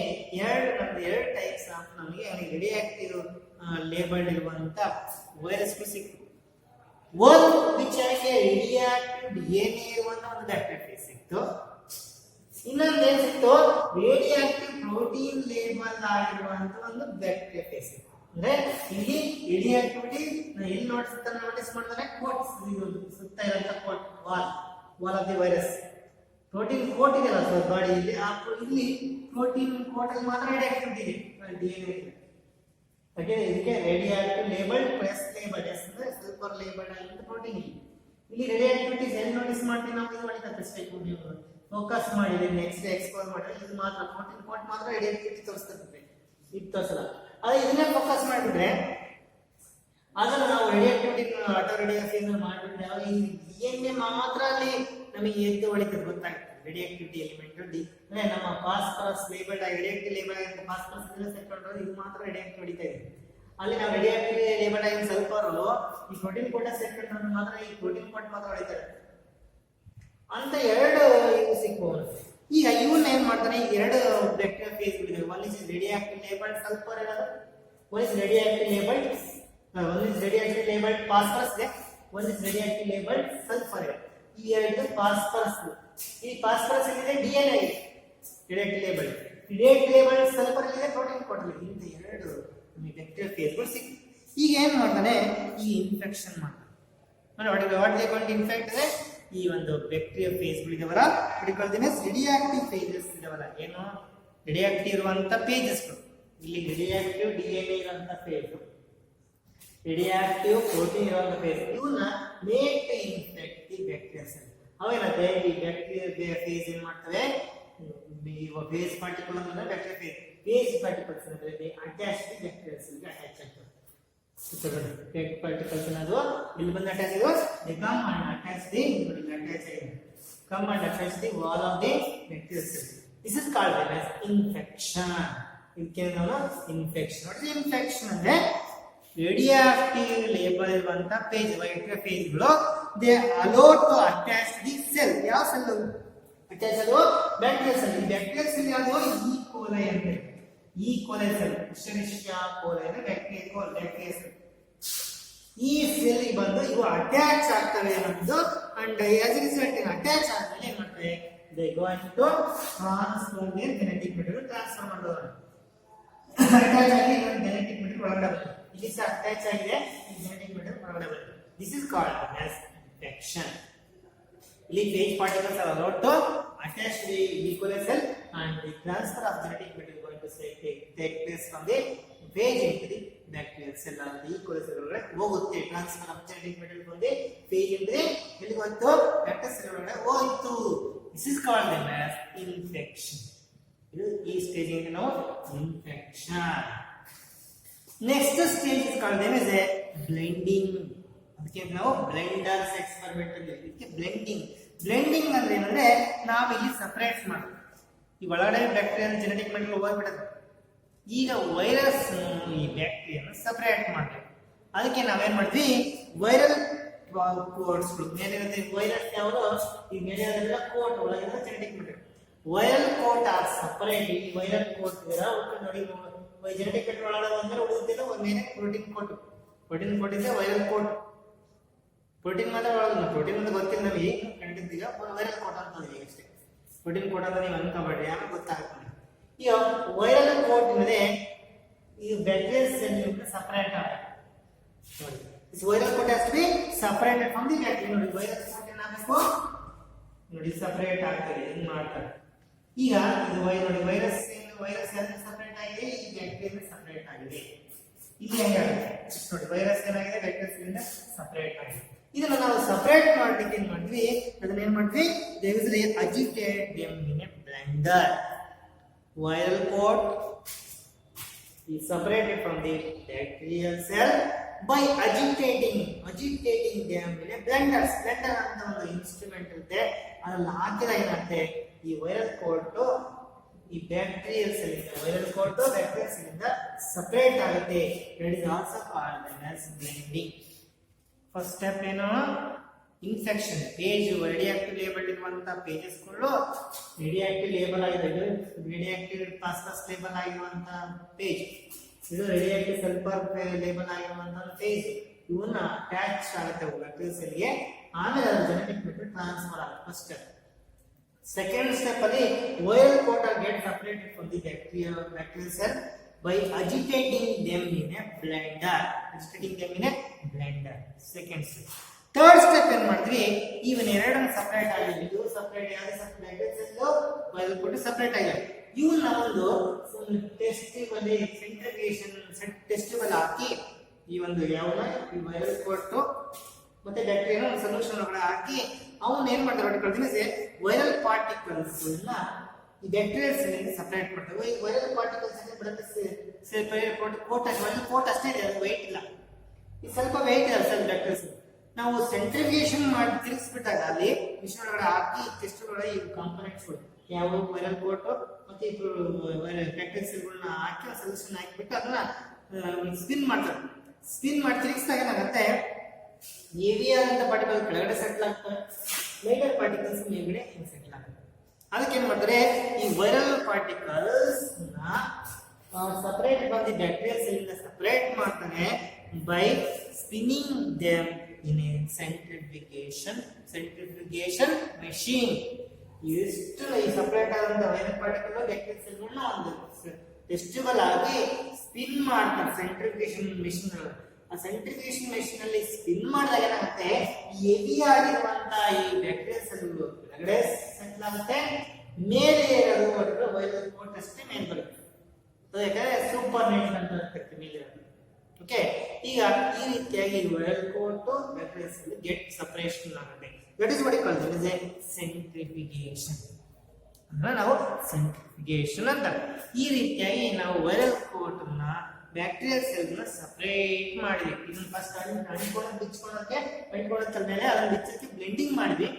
ಎರಡು ಟೈಪ್ಸ್ ಆಫ್ ನಮಗೆ ರೇಡಿಯೋಆಕ್ಟಿವ್ ಲೇಬಲ್ಡ್ ಇರುವಂತ ವೈರಸ್ಗಳು ಸಿಕ್ತು. ಒಂದು ವಿಚ್ ಆಗಿ ರೇಡಿಯೋಆಕ್ಟಿವ್ DNA ಇರುವಂತ ಒಂದು ಬ್ಯಾಕ್ಟೀರಿಯಾ ಫೇಸ್ ಸಿಕ್ತು. ಇನ್ನೊಂದು ಏನ್ ಸಿಕ್ತು? ರೇಡಿಯೋಆಕ್ಟಿವ್ ಪ್ರೋಟೀನ್ ಲೇಬಲ್ ಆಗಿರುವಂತ ಒಂದು ಬ್ಯಾಕ್ಟೀರಿಯಾ ಫೇಸ್ ಸಿಕ್ತು. ಅಂದ್ರೆ ಇಲ್ಲಿ ರೇಡಿಯೋಆಕ್ಟಿವಿಟಿ ಎಲ್ಲಿ ನೋಟಿಸ್ ಮಾಡಿದ್ರೆ ಕೋಟ್ ಸುತ್ತ ಇರುವಂತ coat wall of the virus. Protein coat ಇದೆಯಲ್ಲ ಸರ್ ಬಾಡಿಯಲ್ಲಿ ಇಲ್ಲಿ ಪ್ರೋಟೀನ್ ಕೋಟ್ ಅಲ್ಲಿ ಮಾತ್ರ ರೇಡಿಯೋ ಆಕ್ಟಿವಿಟಿ ಇದೆ ಡಿಎನ್ಎ ಹಾಗೆ ಇದಕ್ಕೆ radioactive labelled press label S ಅಂದ್ರೆ ಸಲ್ಫರ್ ಲೇಬಲ್ಡ್ ಆಗಿರೋ ಪ್ರೋಟೀನ್ ಇಲ್ಲಿ ರೇಡಿಯೋ ಆಕ್ಟಿವಿಟೀಸ್ ಎಲ್ಲಿ ನೋಟಿಸ್ ಮಾಡ್ತೀವಿ ನಾವು ಇದು ಮಾಡಿದ ಸ್ಪೆಸಿಫಿಕ್ ನೀವು ಫೋಕಸ್ ಮಾಡಿದ್ರೆ ನೆಕ್ಸ್ಟ್ ಎಕ್ಸ್ಪೋಸ್ ಮಾಡಿದ್ರೆ ಇದು ಮಾತ್ರ ಪ್ರೋಟೀನ್ ಕೋಟ್ ಮಾತ್ರ ರೇಡಿಯೋ ಆಕ್ಟಿವಿಟಿ ತೋರಿಸ್ತದೆ ಇದು ತೋರಿಸಲ್ಲ ಅದೇ ಇದನ್ನೇ ಫೋಕಸ್ ಮಾಡಿಬಿಟ್ರೆ ಅದನ್ನು ನಾವು radioactivity auto radio phase ಮಾಡಿಬಿಟ್ರೆ ಅವಾಗ ಈ ಡಿಎನ್ಎ ಮಾತ್ರ ಅಲ್ಲಿ ನಮಗೆ ಎದ್ದು ಹೊಳಿತದೆ ಗೊತ್ತಾಗುತ್ತೆ ರೇಡಿಯೋ ಆಕ್ಟಿವಿಟಿ ಎಲಿಮೆಂಟ್ ಅಂದ್ರೆ ನಮ್ಮ ಫಾಸ್ಫರಸ್ ಲೇಬಲ್ಡ್ ಆಗಿ ರೇಡಿಯೋ ಆಕ್ಟಿವ್ ಲೇಬಲ್ ಆಗಿ ಫಾಸ್ಫರಸ್ ಎಲ್ಲ ಸೇರ್ಕೊಂಡ್ರೆ ಇದು ಮಾತ್ರ ರೇಡಿಯೋ ಆಕ್ಟಿವ್ ಹೊಡಿತಾ ಇದೆ ಅಲ್ಲಿ ನಾವು ರೇಡಿಯೋ ಆಕ್ಟಿವ್ ಲೇಬಲ್ಡ್ ಆಗಿ ಸಲ್ಫರ್ ಈ ಪ್ರೋಟೀನ್ ಕೋಟ ಸೇರ್ಕೊಂಡ್ರೆ ಮಾತ್ರ ಈ ಪ್ರೋಟೀನ್ ಕೋಟ್ ಮಾತ್ರ ಹೊಡಿತಾರೆ ಅಂತ ಎರಡು ಇವು ಸಿಕ್ಕೋನು ಈಗ ಇವನ್ನ ಏನ್ ಮಾಡ್ತಾನೆ ಈ ಎರಡು ಬ್ಯಾಕ್ಟೀರಿಯಾ ಫೇಸ್ ಗಳಿವೆ one is radioactive labelled sulphur ಇರೋದು one is radioactive labelled one is radioactive labelled phosphorus ಇದೆ one is radioactive labelled sulphur ಇದೆ ಈ ಎರಡು ಫಾಸ್ಫರಸ್ ಈ ಫಾಸ್ಫರಸ್ ಏನಿದೆ DNA radioactive labelled sulphur ಇದೆ protein coat ಇದೆ ಇಂತ ಎರಡು ನಮಗೆ ಬ್ಯಾಕ್ಟೀರಿಯಾ ಫೇಸ್ಗಳು ಸಿಕ್ಕಿದೆ ಈಗ ಏನ್ ಮಾಡ್ತಾನೆ ಈ ಇನ್ಫೆಕ್ಷನ್ ಮಾಡ್ತಾನೆ what they going to infect ಇದೆ ಈ ಒಂದು ಬ್ಯಾಕ್ಟೀರಿಯಾ ಫೇಸ್ಗಳು ಇದಾವಲ್ಲ ಹುಡುಕೊಳ್ತೀನಿ ರೇಡಿಯೋ ಆಕ್ಟಿವ್ ಫೇಸಸ್ ಇದಾವಲ್ಲ ಏನು ರೇಡಿಯೋ ಆಕ್ಟಿವ್ ಇರುವಂತ ಪೇಜಸ್ಗಳು ಇಲ್ಲಿ ರೇಡಿಯೋ ಆಕ್ಟಿವ್ ಡಿಎನ್ಎ ಇರುವಂತ ಫೇಸ್ ರೇಡಿಯೋ ಆಕ್ಟಿವ್ ಪ್ರೋಟೀನ್ ಇರುವಂತ ಫೇಸ್ ಇವನ್ನ make to infect the bacteria cell ಅವೇನಂತೆ ಈ ಬ್ಯಾಕ್ಟೀರಿಯಾ ಫೇಸ್ ಏನ್ ಮಾಡ್ತವೆ ಫೇಸ್ ಪಾರ್ಟಿಕಲ್ ಅಂದ್ರೆ ಬ್ಯಾಕ್ಟೀರಿಯಾ ಫೇಸ್ ಪಾರ್ಟಿಕಲ್ಸ್ ಅಂದ್ರೆ attach the bacteria cell attach ಆಗ್ತವೆ ಫೇಸ್ ಪಾರ್ಟಿಕಲ್ಸ್ ಅನ್ನೋದು ಇಲ್ಲಿ ಬಂದು ಅಟ್ಯಾಚ್ ಇದೆ they come and attach the attach ಆಗಿದೆ come and attach the wall of the bacteria cell this is called as infection ಇದಕ್ಕೆ ನಾವು infection ನೋಡಿ ಇನ್ಫೆಕ್ಷನ್ ಅಂದ್ರೆ ರೇಡಿಯೋ ಆಕ್ಟಿವ್ ಲೇಬಲ್ ಇರುವಂತ ಪೇಜ್ ಬ್ಯಾಕ್ಟೀರಿಯಾ ಫೇಸ್ಗಳು they allow to attach the cell ಯಾವ cell attach ಅದು bacteria cell ಈ bacteria cell ಯಾವುದು ಈ ಕೋಲೈ ಅಂತ ಈ ಕೋಲೈ ಸೆಲ್ ಎಸ್ಚೆರಿಚಿಯಾ ಕೋಲೈ ಅಂದ್ರೆ ಬ್ಯಾಕ್ಟೀರಿಯಾ ಸೆಲ್ ಈ ಸೆಲ್ ಬಂದು ಇವು ಅಟ್ಯಾಚ್ ಆಗ್ತವೆ ಅನ್ನೋದು and as a result attach ಆದ್ಮೇಲೆ ಏನ್ ಮಾಡ್ತವೆ they going to transfer their genetic material transfer ಮಾಡೋದು ಅಟ್ಯಾಚ್ ಆಗಿ ಜೆನೆಟಿಕ್ ಮೆಟೀರಿಯಲ್ ಒಳಗಡೆ ಬರುತ್ತೆ ಇಲ್ಲಿ ಸಹ ಅಟ್ಯಾಚ್ ಆಗಿದೆ ಈ ಜೆನೆಟಿಕ್ ಮೆಟೀರಿಯಲ್ ಒಳಗಡೆ ಬರುತ್ತೆ this is called as infection ಇಲ್ಲಿ phage particles are allowed to attach to the E. coli cell and the transfer of genetic material going to take place from the phage into the bacterial cell and the E. coli cell ಒಳಗಡೆ ಹೋಗುತ್ತೆ transfer of genetic material from the phage into the ಎಲ್ಲಿ ಹೋಯ್ತು bacteria cell ಒಳಗಡೆ ಹೋಯ್ತು this is called as infection ಇದು ಈ stage ಗೆ ನಾವು infection next stage is called as a blending ಅದಕ್ಕೆ ನಾವು ಬ್ಲೆಂಡರ್ಸ್ ಎಕ್ಸ್ಪೆರಿಮೆಂಟ್ ಅಂತ ಇದಕ್ಕೆ ಬ್ಲೆಂಡಿಂಗ್ ಅಂದ್ರೆ ಏನಂದ್ರೆ ನಾವು ಇಲ್ಲಿ ಸಪರೇಟ್ ಮಾಡ್ತೀವಿ ಈ ಒಳಗಡೆ ಬ್ಯಾಕ್ಟೀರಿಯಾ ಜೆನೆಟಿಕ್ ಮೆಟೀರಿಯಲ್ ಹೋಗ್ಬಿಡುತ್ತೆ ಈಗ ವೈರಸ್ ಈ ಬ್ಯಾಕ್ಟೀರಿಯಾನ ಸಪರೇಟ್ ಮಾಡ್ತೀವಿ ಅದಕ್ಕೆ ನಾವೇನ್ ಮಾಡ್ತೀವಿ ವೈರಲ್ ಕೋಟ್ಸ್ಗಳು ಮೇಲಿರುತ್ತೆ ವೈರಸ್ ಯಾವುದು ಈ ಮೇಲಿರೋದೆಲ್ಲ ಕೋಟ್ ಒಳಗಿರೋ genetic material viral coat are separate ಈ ವೈರಲ್ ಕೋಟ್ ನೋಡಿ ಜೆನೆಟಿಕ್ ಮೆಟೀರಿಯಲ್ ಒಳಗಡೆ ಅಂದ್ರೆ ಉಳಿದಿದೆ ಒಂದು ಮೇಲೆ ಪ್ರೋಟೀನ್ ಕೋಟ್ ಇದೆ ವೈರಲ್ ಕೋಟ್ ಪ್ರೋಟೀನ್ ಮಾತ್ರ ಒಳಗೆ ಪ್ರೋಟೀನ್ ಅಂತ ಗೊತ್ತಿಲ್ಲ ನಮಗೆ ಕಂಡಿದ್ದೀಗ ವೈರಲ್ ಕೋಟ್ ಅಂತ ಅಷ್ಟೇ ಪ್ರೋಟೀನ್ ಕೋಟ್ ಅಂತ ನೀವು ಅನ್ಕೋಬೇಡ್ರಿ ಆಮೇಲೆ ಗೊತ್ತಾಗುತ್ತೆ ಈಗ ವೈರಲ್ ಕೋಟ್ ಇದೆ ಈ ಬ್ಯಾಕ್ಟೀರಿಯಾ ಸೆಲ್ ಸಪರೇಟ್ ಆಗುತ್ತೆ ನೋಡಿ this viral coat has to be separated from the bacteria ನೋಡಿ ವೈರಸ್ ಕೋಟ್ ಏನಾಗಬೇಕು ನೋಡಿ ಸಪರೇಟ್ ಆಗ್ತದೆ ಏನು ಮಾಡ್ತಾರೆ ಈಗ ಇದು ನೋಡಿ ವೈರಸ್ ಎಲ್ಲ ಸಪರೇಟ್ ಆಗಿದೆ ಈ ಬ್ಯಾಕ್ಟೀರಿಯಾ ಸಪರೇಟ್ ಆಗಿದೆ ಇಲ್ಲಿ ಹೇಗಾಗುತ್ತೆ ನೋಡಿ ವೈರಸ್ ಏನಾಗಿದೆ ಬ್ಯಾಕ್ಟೀರಿಯಾ ಸೆಲ್ ಸಪರೇಟ್ ಆಗಿದೆ ಇದನ್ನ ನಾವು ಸಪರೇಟ್ ಮಾಡಲಿಕ್ಕೆ ಏನ್ ಮಾಡ್ತೀವಿ ಅದನ್ನ ಏನ್ ಮಾಡ್ತೀವಿ they usually agitate them in a blender viral coat is separated from the bacterial cell by agitating them in a blender ಅಂತ ಒಂದು ಇನ್ಸ್ಟ್ರೂಮೆಂಟ್ ಇರುತ್ತೆ ಅದ್ರಲ್ಲಿ ಹಾಕಿದ್ರೆ ಏನಾಗುತ್ತೆ ಈ ವೈರಲ್ ಕೋಟ್ ಈ bacterial cell viral coat bacterial cell ಇಂದ ಸಪರೇಟ್ ಆಗುತ್ತೆ it is also called as blending first step ಏನು ಇನ್ಫೆಕ್ಷನ್ ಪೇಜ್ ರೇಡಿಯೋಆಕ್ಟಿವ್ ಲೇಬಲ್ ಇರುವಂತ ಪೇಜಸ್ಗಳು ರೇಡಿಯೋಆಕ್ಟಿವ್ ಲೇಬಲ್ ಆಗಿದೆ ಇದು ರೇಡಿಯೋಆಕ್ಟಿವ್ ಫಾಸ್ಫರಸ್ ಲೇಬಲ್ ಆಗಿರುವಂತ ಪೇಜ್ ಇದು ರೇಡಿಯೋಆಕ್ಟಿವ್ ಸಲ್ಫರ್ ಲೇಬಲ್ ಆಗಿರುವಂತ ಪೇಜ್ ಇವನ್ನ ಅಟ್ಯಾಚ್ ಆಗುತ್ತೆ ಬ್ಯಾಕ್ಟೀರಿಯಾ ಸೆಲ್ಗೆ ಆಮೇಲೆ ಅದರ ಜೆನೆಟಿಕ್ ಮೆಟೀರಿಯಲ್ ಟ್ರಾನ್ಸ್ಫರ್ ಆಗುತ್ತೆ ಫಸ್ಟ್ ಸ್ಟೆಪ್ ಸೆಕೆಂಡ್ ಸ್ಟೆಪ್ ಅಲ್ಲಿ viral coat get separated from the bacterial cell by agitating them in a blender. Second step. Third step ಏನ್ ಮಾಡಿದ್ವಿ, ಇವನ್ ಎರಡನ್ನು ಸಪರೇಟ್ ಆಗಿದೆ, ಇದು ಸಪರೇಟ್ ಯಾವ್ದು ಸಪರೇಟ್ ವೈರಲ್ ಕೋಟ್ ಸಪರೇಟ್ ಆಗಿದೆ. ಇವನ್ನ ಒಂದು ಟೆಸ್ಟಿಬಲ್ ಸೆಂಟ್ರಿಫ್ಯೂಗೇಷನ್ ಟೆಸ್ಟಿಬಲ್ ಹಾಕಿ ಈ ಒಂದು ಯಾವನ್ನ ಈ ವೈರಲ್ ಕೋಟ್ ಮತ್ತೆ ಬ್ಯಾಕ್ಟೀರಿಯಾ ಒಂದು ಸೊಲ್ಯೂಷನ್ ಒಳಗಡೆ ಹಾಕಿ ಅವನ್ನ ಏನ್ ಮಾಡ್ತಾರೆ, ವೈರಲ್ ಪಾರ್ಟಿಕಲ್ಸ್ ಈ ಬ್ಯಾಕ್ಟೀರಿಯಲ್ ಸೆಲ್ ಸಪರೇಟ್ ಮಾಡ್ತವೆ. ಈ ವೈರಲ್ ಪಾರ್ಟಿಕಲ್ಸ್ ಕೋಟ್ ಅಷ್ಟೇ ಇದೆ, ಅದು ವೆಯ್ಟ್ ಇಲ್ಲ, ಇದು ಸ್ವಲ್ಪ ವೆಯ್ಟ್ ಇದೆ ಸೆಲ್ ಬ್ಯಾಕ್ಟೀರಿಯಲ್ಸ್. ನಾವು ಸೆಂಟ್ರಿಫ್ಯೂಗೇಷನ್ ಮಾಡಿ ತಿರುಗಿಸ್ಬಿಟ್ಟಾಗ ಅಲ್ಲಿ ಮಿಷನ್ ಒಳಗಡೆ ಹಾಕಿ ಟೆಸ್ಟ್ ಒಳಗಡೆ ಈ ಕಾಂಪೊನೆಂಟ್ಸ್ ಯಾವ ವೈರಲ್ ಕೋಟ್ ಮತ್ತೆ ಇದು ಬ್ಯಾಕ್ಟೀರಿಯಲ್ ಸೆಲ್ಗಳನ್ನ ಹಾಕಿ ಸೊಲ್ಯೂಷನ್ ಹಾಕಿಬಿಟ್ಟು ಅದನ್ನ ಸ್ಪಿನ್ ಮಾಡ್ತಾರೆ. ಸ್ಪಿನ್ ಮಾಡಿ ತಿರುಗಿಸಿದಾಗ ಏನಾಗುತ್ತೆ, ಹೆವಿ ಆದಂತ ಪಾರ್ಟಿಕಲ್ ಕೆಳಗಡೆ ಸೆಟ್ಲ್ ಆಗ್ತವೆ, ಲೈಟರ್ ಪಾರ್ಟಿಕಲ್ಸ್ ಮೇಲ್ಗಡೆ ಸೆಟ್ಲ್ ಆಗ್ತವೆ. ಅದಕ್ಕೆ ಏನ್ ಮಾಡ್ತಾರೆ, ಈ ವೈರಲ್ ಪಾರ್ಟಿಕಲ್ಸ್ ಸಪರೇಟ್ ಬಂದು ಬ್ಯಾಕ್ಟೀರಿಯಲ್ ಸೆಲ್ ಇಂದ ಸಪರೇಟ್ ಮಾಡ್ತಾನೆ by spinning them in a centrifugation machine. ಎಷ್ಟು ಈ ಸಪರೇಟ್ ಆದಂತ ವೈರಲ್ ಪಾರ್ಟಿಕಲ್ ಬ್ಯಾಕ್ಟೀರಿಯಲ್ ಸೆಲ್ಗಳನ್ನ ಒಂದು ಟೆಸ್ಟಿಬಲ್ ಆಗಿ ಸ್ಪಿನ್ ಮಾಡ್ತಾರೆ ಸೆಂಟ್ರಿಫ್ಯೂಗೇಷನ್ ಮೆಷಿನ್. ಆ ಸೆಂಟ್ರಿಫ್ಯೂಗೇಷನ್ ಮೆಷಿನ್ ಅಲ್ಲಿ ಸ್ಪಿನ್ ಮಾಡಿದಾಗ ಏನಾಗುತ್ತೆ, ಹೆವಿ ಆಗಿರುವಂತ ಈ ಬ್ಯಾಕ್ಟೀರಿಯಲ್ ಸೆಲ್ಗಳು ಕೆಳಗಡೆ ಸೆಟ್ಲ್ ಆಗುತ್ತೆ, ಮೇಲೆ ಇರೋದು ವೈರಲ್ ಕೋಟ್ ಅಷ್ಟೇ ಮೇಲೆ ಬರುತ್ತೆ. ಯಾಕಂದ್ರೆ ಸೂಪರ್ ನೆಟ್ ಅಂತ ಇರ್ತದೆ ಮೇಲೆ. ಓಕೆ, ಈಗ ಈ ರೀತಿಯಾಗಿ viral coat bacterial cell get separation ಆಗುತ್ತೆ. That is what you call this a centrifugation. ಅಂದ್ರೆ ನಾವು ಸೆಂಟ್ರಿಫ್ಯೂಗೇಷನ್ ಅಂತ ಈ ರೀತಿಯಾಗಿ ನಾವು ವೈರಲ್ ಕೋಟ್ ನ ಬ್ಯಾಕ್ಟೀರಿಯಲ್ ಸೆಲ್ ನ ಸಪರೇಟ್ ಮಾಡಿದ್ವಿ. ಇದನ್ನ ಫಸ್ಟ್ ಅಂಟ್ಕೊಂಡು ಬಿಚ್ಕೊಳ್ಳೋಕೆ ಅಂಟ್ಕೊಳ್ಳೋ ಮೇಲೆ ಅದನ್ನ ಬಿಚ್ಚಕ್ಕೆ ಬ್ಲೆಂಡಿಂಗ್ ಮಾಡಿದ್ವಿ.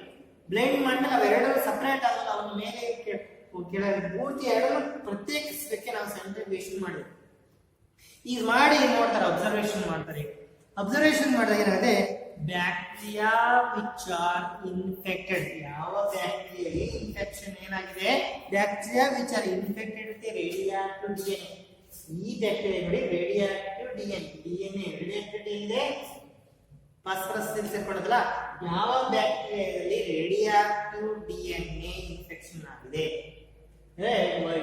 ಬ್ಲೆಂಡ್ ಮಾಡಿದ್ರೆ ಅವೆರಡು ಸಪರೇಟ್ ಆಗಲ್ಲ, ಅವನ ಮೇಲೆ ಕೆಳಗೆ ಪೂರ್ತಿ ಎರಡನ್ನು ಪ್ರತ್ಯೇಕಿಸಲಿಕ್ಕೆ ನಾವು ಸೆಂಟ್ರಿಫ್ಯೂಗೇಷನ್ ಮಾಡಿದ್ವಿ. ಈಗ ಮಾಡಿ ನೋಡ್ತಾರೆ, ಅಬ್ಸರ್ವೇಷನ್ ಮಾಡ್ತಾರೆ. ಅಬ್ಸರ್ವೇಷನ್ ಮಾಡಿದಾಗ ಏನಾಗುತ್ತೆ, ಬ್ಯಾಕ್ಟೀರಿಯಾ ವಿಚ್ ಆರ್ ಇನ್ಫೆಕ್ಟೆಡ್, ಯಾವ ಬ್ಯಾಕ್ಟೀರಿಯಾ ಇನ್ಫೆಕ್ಷನ್ ಏನಾಗಿದೆ, bacteria which are infected with radioactive DNA. ಈ ಬ್ಯಾಕ್ಟೀರಿಯಾ ನೋಡಿ radioactive DNA radioactive DNA phosphorus ಸೇರ್ಕೊಳ್ಳೋದಲ್ಲ, ಯಾವ ಬ್ಯಾಕ್ಟೀರಿಯಾದಲ್ಲಿ ರೇಡಿಯಾಕ್ಟಿವ್ ಡಿಎನ್ಎ ಇನ್ಫೆಕ್ಷನ್ ಆಗಿದೆ,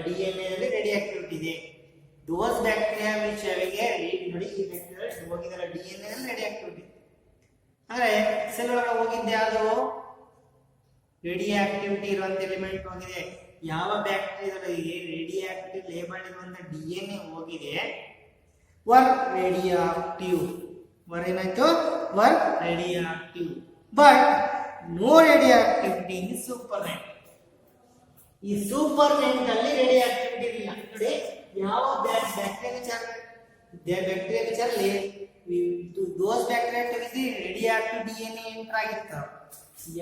ಡಿಎನ್ಎ ದಲ್ಲಿ ರೇಡಿಯಾಕ್ಟಿವಿಟಿ ಇದೆ, ದೋಸ್ ಬ್ಯಾಕ್ಟೀರಿಯಾ ವಿಚ್ ಅವಿಗೆ ನೋಡಿ ಈ ಬ್ಯಾಕ್ಟೀರಿಯಾ ಹೋಗಿದಲ್ಲ ಡಿಎನ್ಎ ದಲ್ಲಿ ರೇಡಿಯಾಕ್ಟಿವಿಟಿ ಅಂದ್ರೆ ಸೆಲ್ ಒಳಗೆ ಹೋಗಿದ್ದೆ ಅದು ರೇಡಿಯಾಕ್ಟಿವಿಟಿ ಇರುವಂತ ಎಲಿಮೆಂಟ್ ಹೋಗಿದೆ. ಯಾವ ಬ್ಯಾಕ್ಟೀರಿಯಾದಲ್ಲಿ ರೇಡಿಯಾಕ್ಟಿವ್ ಲೇಬಲ್ ಇರುವಂತ ಡಿಎನ್ಎ ಹೋಗಿದೆ, ವರ್ ರೇಡಿಯಾಕ್ಟಿವ್, ವರ್ ಏನಾಯ್ತು, were radioactive, but no radioactivity in supernatant. ಈ ಸೂಪರ್ ನೆಟ್ ಅಲ್ಲಿ ರೇಡಿಯಾಕ್ಟಿವಿಟಿ ಇಲ್ಲ. ನೋಡಿ ಯಾವ ಬ್ಯಾಕ್ಟೀರಿಯಾ ವಿಚಾರದಲ್ಲಿ ದೋಸ್ ಬ್ಯಾಕ್ಟೀರಿಯಾದಲ್ಲಿ ರೇಡಿಯಾಕ್ಟಿವ್ ಡಿಎನ್ಎ ಎಂಟರ್ ಆಗಿರ್ತಾವ.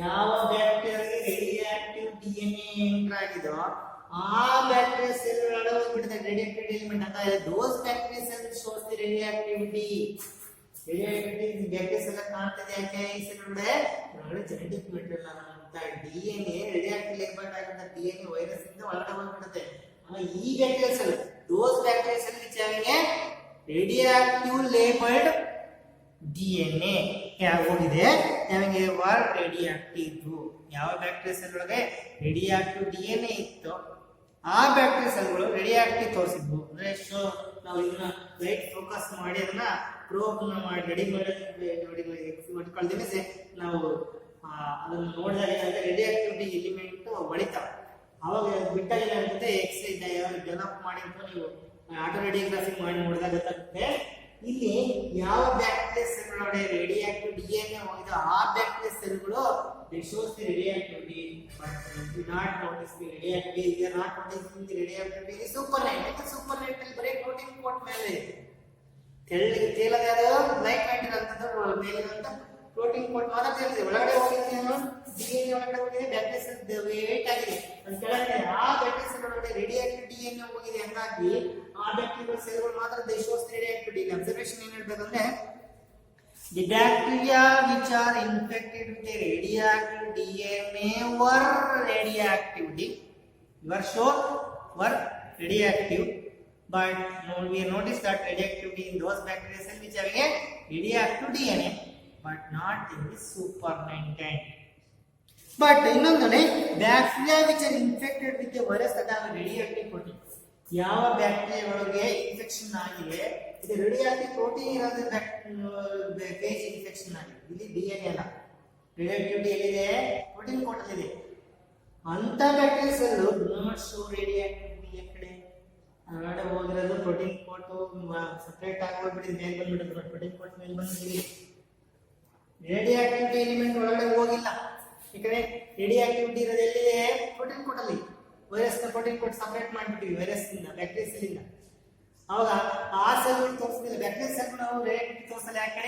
ಯಾವ ಬ್ಯಾಕ್ಟೀರಿಯಾಗೆ ರೇಡಿಯಾಕ್ಟಿವ್ ಡಿಎನ್ಎ ಎಂಟರ್ ಆಗಿದೋ ಆ ಬ್ಯಾಕ್ಟೀರಿಯಾ ಸೆಲ್ ಒಳಗಡೆ ಹೋಗ್ಬಿಡುತ್ತೆ ರೇಡಿಯಾಕ್ಟಿವ್ ಎಲಿಮೆಂಟ್ ಅಂತ. Those bacteria cell shows the radioactivity. Radioactivity bacteria cell ಕಾಣ್ತದೆ ಯಾಕೆ, ಈ ಸೆಲ್ ಒಳಗಡೆ ಜೆನೆಟಿಕ್ ಮೆಟೀರಿಯಲ್ ಅಂತ ಡಿಎನ್ಎ ರೇಡಿಯಾಕ್ಟಿವ್ ಲೇಬಲ್ಡ್ ಆಗಿರೋ ಡಿಎನ್ಎ ವೈರಸ್ ಇಂದ ಒಳಗಡೆ ಹೋಗ್ಬಿಡುತ್ತೆ. ಈ bacteria cell those bacteria cell which having radioactive labelled DNA ಹೋಗಿದೆ, ನಮಗೆ ವರ್ ರೇಡಿಯಾಕ್ಟಿವ್. ಯಾವ ಬ್ಯಾಕ್ಟೀರಿಯಾ ಸೆಲ್ ಒಳಗೆ ರೇಡಿಯಾಕ್ಟಿವ್ ಡಿಎನ್ಎ ಇತ್ತು ಆ ಬ್ಯಾಕ್ಟೀರಿಯಾ ಸೆಲ್ಗಳು ರೇಡಿಯಾಕ್ಟಿವ್ ತೋರಿಸಿದ್ವು. ಅಂದ್ರೆ ನಾವು ಇದನ್ನ ಲೈಟ್ ಫೋಕಸ್ ಮಾಡಿ ಅದನ್ನ ಪ್ರೋಬ್ ಮಾಡಿ ರೆಡಿ ಮಾಡಿ ನಾವು ಅದನ್ನು ನೋಡಿದಾಗ ರೇಡಿಯಾಕ್ಟಿವಿಟಿ ಎಲಿಮೆಂಟ್ ಹೊಳಿತಾವೆ. ಅವಾಗ ಬಿಟ್ಟಾಗ ಏನಾಗುತ್ತೆ, ಎಕ್ಸೈಸ್ ಡೆವಲಪ್ ಮಾಡಿ ನೀವು ಆಟೋ ರೇಡಿಯೋಗ್ರಫಿ ಮಾಡಿ ನೋಡಿದಾಗ ಗೊತ್ತಾಗುತ್ತೆ ಇಲ್ಲಿ ಯಾವ ಬ್ಯಾಕ್ಟೀರಿಯಾ ಸೆಲ್ ಒಳಗಡೆ ರೇಡಿಯಾಕ್ಟಿವ್ ಡಿಎನ್ಎ ಹೋಗಿದೆ ಆ bacteria ಸೆಲ್ಗಳು they shows the radioactivity but do not notice the radioactivity. They are not noticing the radioactivity in the supernet. Like the supernet ಅಲ್ಲಿ ಬರೀ ಪ್ರೋಟೀನ್ ಕೋಟ್ ಮೇಲೆ ತೆಳ್ಳಗೆ ತೇಲದ ಯಾವುದು ಲೈಟ್ ಲೈಟ್ ಅಂತಂದ್ರೆ ಮೇಲಿರುವಂತ protein coat ಮಾತ್ರ ತೇಲಿದೆ. ಒಳಗಡೆ ಹೋಗಿದೆ ಡಿಎನ್ಎ ಒಳಗಡೆ ಹೋಗಿದೆ ಬ್ಯಾಕ್ಟೀರಿಯಾ ಸೆಲ್ ವೇಟ್ ಆಗಿದೆ ಅದು ಕೆಳಗಡೆ ಆ ಬ್ಯಾಕ್ಟೀರಿಯಾ ಸೆಲ್ ಒಳಗಡೆ ರೇಡಿಯಾಕ್ಟಿವ್ ಡಿಎನ್ಎ ಹೋಗಿದೆ. ಹಂಗಾಗಿ ಆ ಬ್ಯಾಕ್ಟೀರಿಯಾ ಸೆಲ್ಗಳು ಮಾತ್ರ they shows the radioactivity. Observation ಏನು ಹೇಳ್ಬೇಕಂದ್ರೆ the bacteria which are infected with a radioactive DNA were radioactivity. Were shown were radioactive, but we notice that radioactivity in those bacteria cells which have a radioactive DNA, but not in the supernatant. But ಇನ್ನೊಂದನೆ bacteria which are infected with a virus that have a radioactive protein. ಯಾವ bacteria ಒಳಗೆ infection ಆಗಿದೆ ಇದು radio active protein ಇರೋದು phase infection ಆಗಿದೆ. ಇಲ್ಲಿ DNA ಅಲ್ಲ, radio activity ಎಲ್ಲಿದೆ? Protein coat ಅಲ್ಲಿ ಇದೆ. ಅಂತ bacteria cell not show radio activity ಈ ಕಡೆ ಹೊರಗಡೆ ಹೋಗಿರೋದು ಪ್ರೋಟೀನ್ ಕೋಟ್ ಸೆಪರೇಟ್ ಆಗೋಗ್ಬಿಟ್ಟಿದೆ, ಮೇಲೆ ಬಂದ್ಬಿಟ್ಟಿದೆ, ಪ್ರೋಟೀನ್ ಕೋಟ್ ಮೇಲೆ ಬಂದಿದೆ. ರೇಡಿಯೋ ಆಕ್ಟಿವಿಟಿ ಎಲಿಮೆಂಟ್ ಒಳಗಡೆ ಹೋಗಿಲ್ಲ. ಈ ಕಡೆ ರೇಡಿಯೋ ಆಕ್ಟಿವಿಟಿ ಇರೋದು ಎಲ್ಲಿದೆ? ಪ್ರೋಟೀನ್ ಕೋಟ್ ಅಲ್ಲಿ. ವೈರಸ್ ನ ಪ್ರೋಟೀನ್ ಕೋಟ್ ಸಪರೇಟ್ ಮಾಡ್ಬಿಟ್ಟಿವಿ ವೈರಸ್ ಇಂದ, ಬ್ಯಾಕ್ಟೀರಿಯಾ ಸೆಲ್ ಇಂದ. ಅವಾಗ ಆ ಸೆಲ್ ತೋರಿಸ್ತಿಲ್ಲ, ಬ್ಯಾಕ್ಟೀರಿಯಾ ಸೆಲ್ ನಾವು ರೇಡಿಯೋ ಆಕ್ಟಿವಿಟಿ ತೋರಿಸಲ್ಲ. ಯಾಕೆ?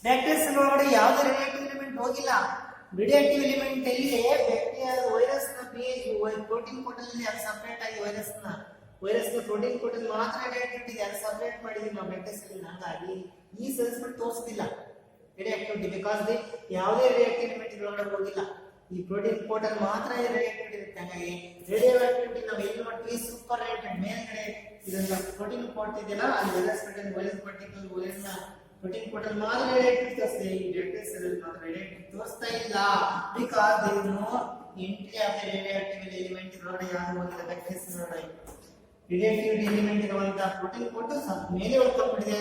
ಬ್ಯಾಕ್ಟೀರಿಯಾ ಸೆಲ್ ಒಳಗಡೆ ಯಾವುದೇ ರೇಡಿಯೋ ಆಕ್ಟಿವ್ ಎಲಿಮೆಂಟ್ ಹೋಗಿಲ್ಲ. ರೇಡಿಯೋ ಆಕ್ಟಿವ್ ಎಲಿಮೆಂಟ್ ಅಲ್ಲಿ ಬ್ಯಾಕ್ಟೀರಿಯಾ ವೈರಸ್ ನ ಪೇಜ್ ಪ್ರೋಟೀನ್ ಕೋಟ್ ಅಲ್ಲಿ ಅದು ಸಪರೇಟ್ ಆಗಿ ವೈರಸ್ ನ ಪ್ರೋಟೀನ್ ಕೋಟ್ ಅಲ್ಲಿ ಮಾತ್ರ ರೇಡಿಯೋ ಆಕ್ಟಿವಿಟಿ ಅದು ಸಪರೇಟ್ ಮಾಡಿದೀವಿ ನಾವು ಬ್ಯಾಕ್ಟೀರಿಯಾ ಸೆಲ್. ಹಾಗಾಗಿ ಈ ಸೆಲ್ಸ್ ಬಿಟ್ಟು ತೋರಿಸ್ತಿಲ್ಲ ರೇಡಿಯೋ ಆಕ್ಟಿವಿಟಿ, ಬಿಕಾಸ್ ಯಾವುದೇ ರೇಡಿಯೋ ಆಕ್ಟಿವ್ ಎಲಿಮೆಂಟ್ ಒಳಗಡೆ ಹೋಗಿಲ್ಲ. ಈ ಪ್ರೋಟೀನ್ ಕೋಟ್ ಅಲ್ಲಿ ಮಾತ್ರ ರೇಡಿಯೋ ಆಕ್ಟಿವಿಟಿ ಇರುತ್ತೆ. ಹಾಗಾಗಿ ರೇಡಿಯೋ ಆಕ್ಟಿವಿಟಿ ನಾವು ಎಲ್ಲಿ ಮಾಡ್ತೀವಿ? ಸೂಪರ್ ರೇಟೆಡ್ ಮೇಲ್ಗಡೆ ಇದನ್ನ ಪ್ರೋಟೀನ್ ಕೋಟ್ ಇದೆಯಲ್ಲ, ಅಲ್ಲಿ ವೈರಸ್ ಪಾರ್ಟಿಕಲ್ ವೈರಸ್ ನ ಪ್ರೋಟೀನ್ ಕೋಟ್ ಅಲ್ಲಿ ಮಾತ್ರ ರೇಡಿಯೋ ಆಕ್ಟಿವಿಟಿ ತೋರಿಸ್ತದೆ. ಈ ಬ್ಯಾಕ್ಟೀರಿಯಾ ಸೆಲ್ ಅಲ್ಲಿ ಮಾತ್ರ ರೇಡಿಯೋ ಆಕ್ಟಿವಿಟಿ ತೋರಿಸ್ತಾ ಇಲ್ಲ, because there is no entry of the radioactive element ಒಳಗಡೆ ಯಾರು ಹೋಗಿಲ್ಲ. ಬ್ಯಾಕ್ಟೀರಿಯಾ ಸೆಲ್ ಒಳಗಡೆ ರೇಡಿಯೋ ಆಕ್ಟಿವಿಟಿ ಎಲಿಮೆಂಟ್ ಇರುವಂತಹ ಪ್ರೋಟೀನ್ ಕೋಟ್ ಮೇಲೆ ಉಳ್ಕೊಂಡ್ಬಿಟ್ಟಿದೆ,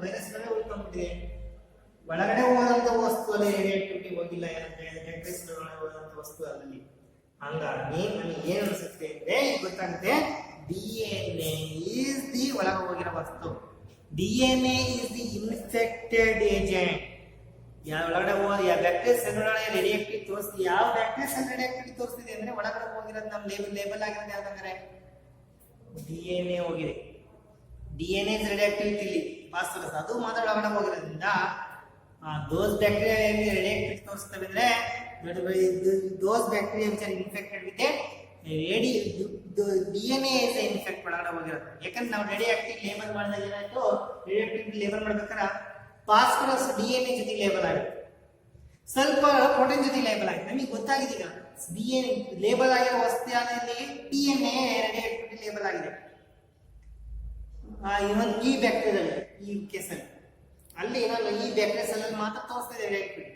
ವೈರಸ್ ಮೇಲೆ ಉಳ್ಕೊಂಡ್ಬಿಟ್ಟಿದೆ. ಒಳಗಡೆ ಹೋದಂತ ವಸ್ತು ಅಲ್ಲಿ ರೇಡಿಯೋ ಆಕ್ಟಿವಿಟಿ ಹೋಗಿಲ್ಲ. ಏನಂತ ಬ್ಯಾಕ್ಟೀರಿಯಾ ಸೆಲ್ ಒಳಗಡೆ ಹೋದಂತ ವಸ್ತು ಅಲ್ಲಿ. ಹಂಗಾಗಿ ನಮಗೆ ಏನ್ ಅನ್ಸುತ್ತೆ ಅಂದ್ರೆ ಗೊತ್ತಾಗುತ್ತೆ, DNA is the ಒಳಗೆ ಹೋಗಿರೋ ವಸ್ತು. DNA is the infected agent. ಯಾವ ಒಳಗಡೆ ಹೋಗಿ ಬ್ಯಾಕ್ಟೀರಿಯಾ ಸೆಲ್ ಒಳಗಡೆ ರೇಡಿಯೋ ಆಕ್ಟಿವಿಟಿ ತೋರಿಸ್ತೀವಿ. ಯಾವ ಬ್ಯಾಕ್ಟೀರಿಯಾ ಸೆಲ್ ರೇಡಿಯೋ ಆಕ್ಟಿವಿಟಿ ತೋರಿಸ್ತಿದೆ ಅಂದ್ರೆ ಒಳಗಡೆ ಹೋಗಿರೋದು ನಮ್ಮ ಲೇಬಲ್ ಆಗಿರೋದು ಯಾವ್ದಂದ್ರೆ DNA ಹೋಗಿದೆ. DNA is ರೇಡಿಯೋ ಆಕ್ಟಿವಿಟಿ ಇಲ್ಲಿ ಫಾಸ್ಫರಸ್ ಅದು ಮಾತ್ರ ಒಳಗಡೆ ಹೋಗಿರೋದ್ರಿಂದ those bacteria ರೇಡಿಯೋ ಆಕ್ಟಿವಿಟಿ ತೋರಿಸ್ತವೆ ಅಂದ್ರೆ those bacteria which are infected with DNA is infect ಒಳಗಡೆ ಹೋಗಿರೋದು. ಯಾಕಂದ್ರೆ ನಾವು ರೇಡಿಯೋ ಆಕ್ಟಿವ್ ಲೇಬಲ್ ಮಾಡಿದಾಗ ಏನಾಯ್ತು, ರೇಡಿಯೋ ಆಕ್ಟಿವಿಟಿ ಲೇಬಲ್ ಮಾಡ್ಬೇಕಾದ್ರೆ ಫಾಸ್ಫರಸ್ DNA ಜೊತೆ ಲೇಬಲ್ ಆಗುತ್ತೆ, ಸ್ವಲ್ಪ ಪ್ರೋಟೀನ್ ಜೊತೆ ಲೇಬಲ್ ಆಗಿದೆ. ನಮಗೆ ಗೊತ್ತಾಗಿದೆ ಈಗ DNA ಲೇಬಲ್ ಆಗಿರೋ ವಸ್ತು ಯಾವ್ದಲ್ಲಿ DNA ರೇಡಿಯೋ ಆಕ್ಟಿವಿಟಿ ಲೇಬಲ್ ಆಗಿದೆ. ಇವನ್ ಈ ಬ್ಯಾಕ್ಟೀರಿಯಾ ಈ ಕೇಸಲ್ಲಿ ಅಲ್ಲಿ ಏನಲ್ಲ, ಈ ಬ್ಯಾಕ್ಟೀರಿಯಾ ಸೆಲ್ ಅಲ್ಲಿ ಮಾತ್ರ ತೋರಿಸ್ತಿದೆ ರೇಡಿಯೋ ಆಕ್ಟಿವಿಟಿ.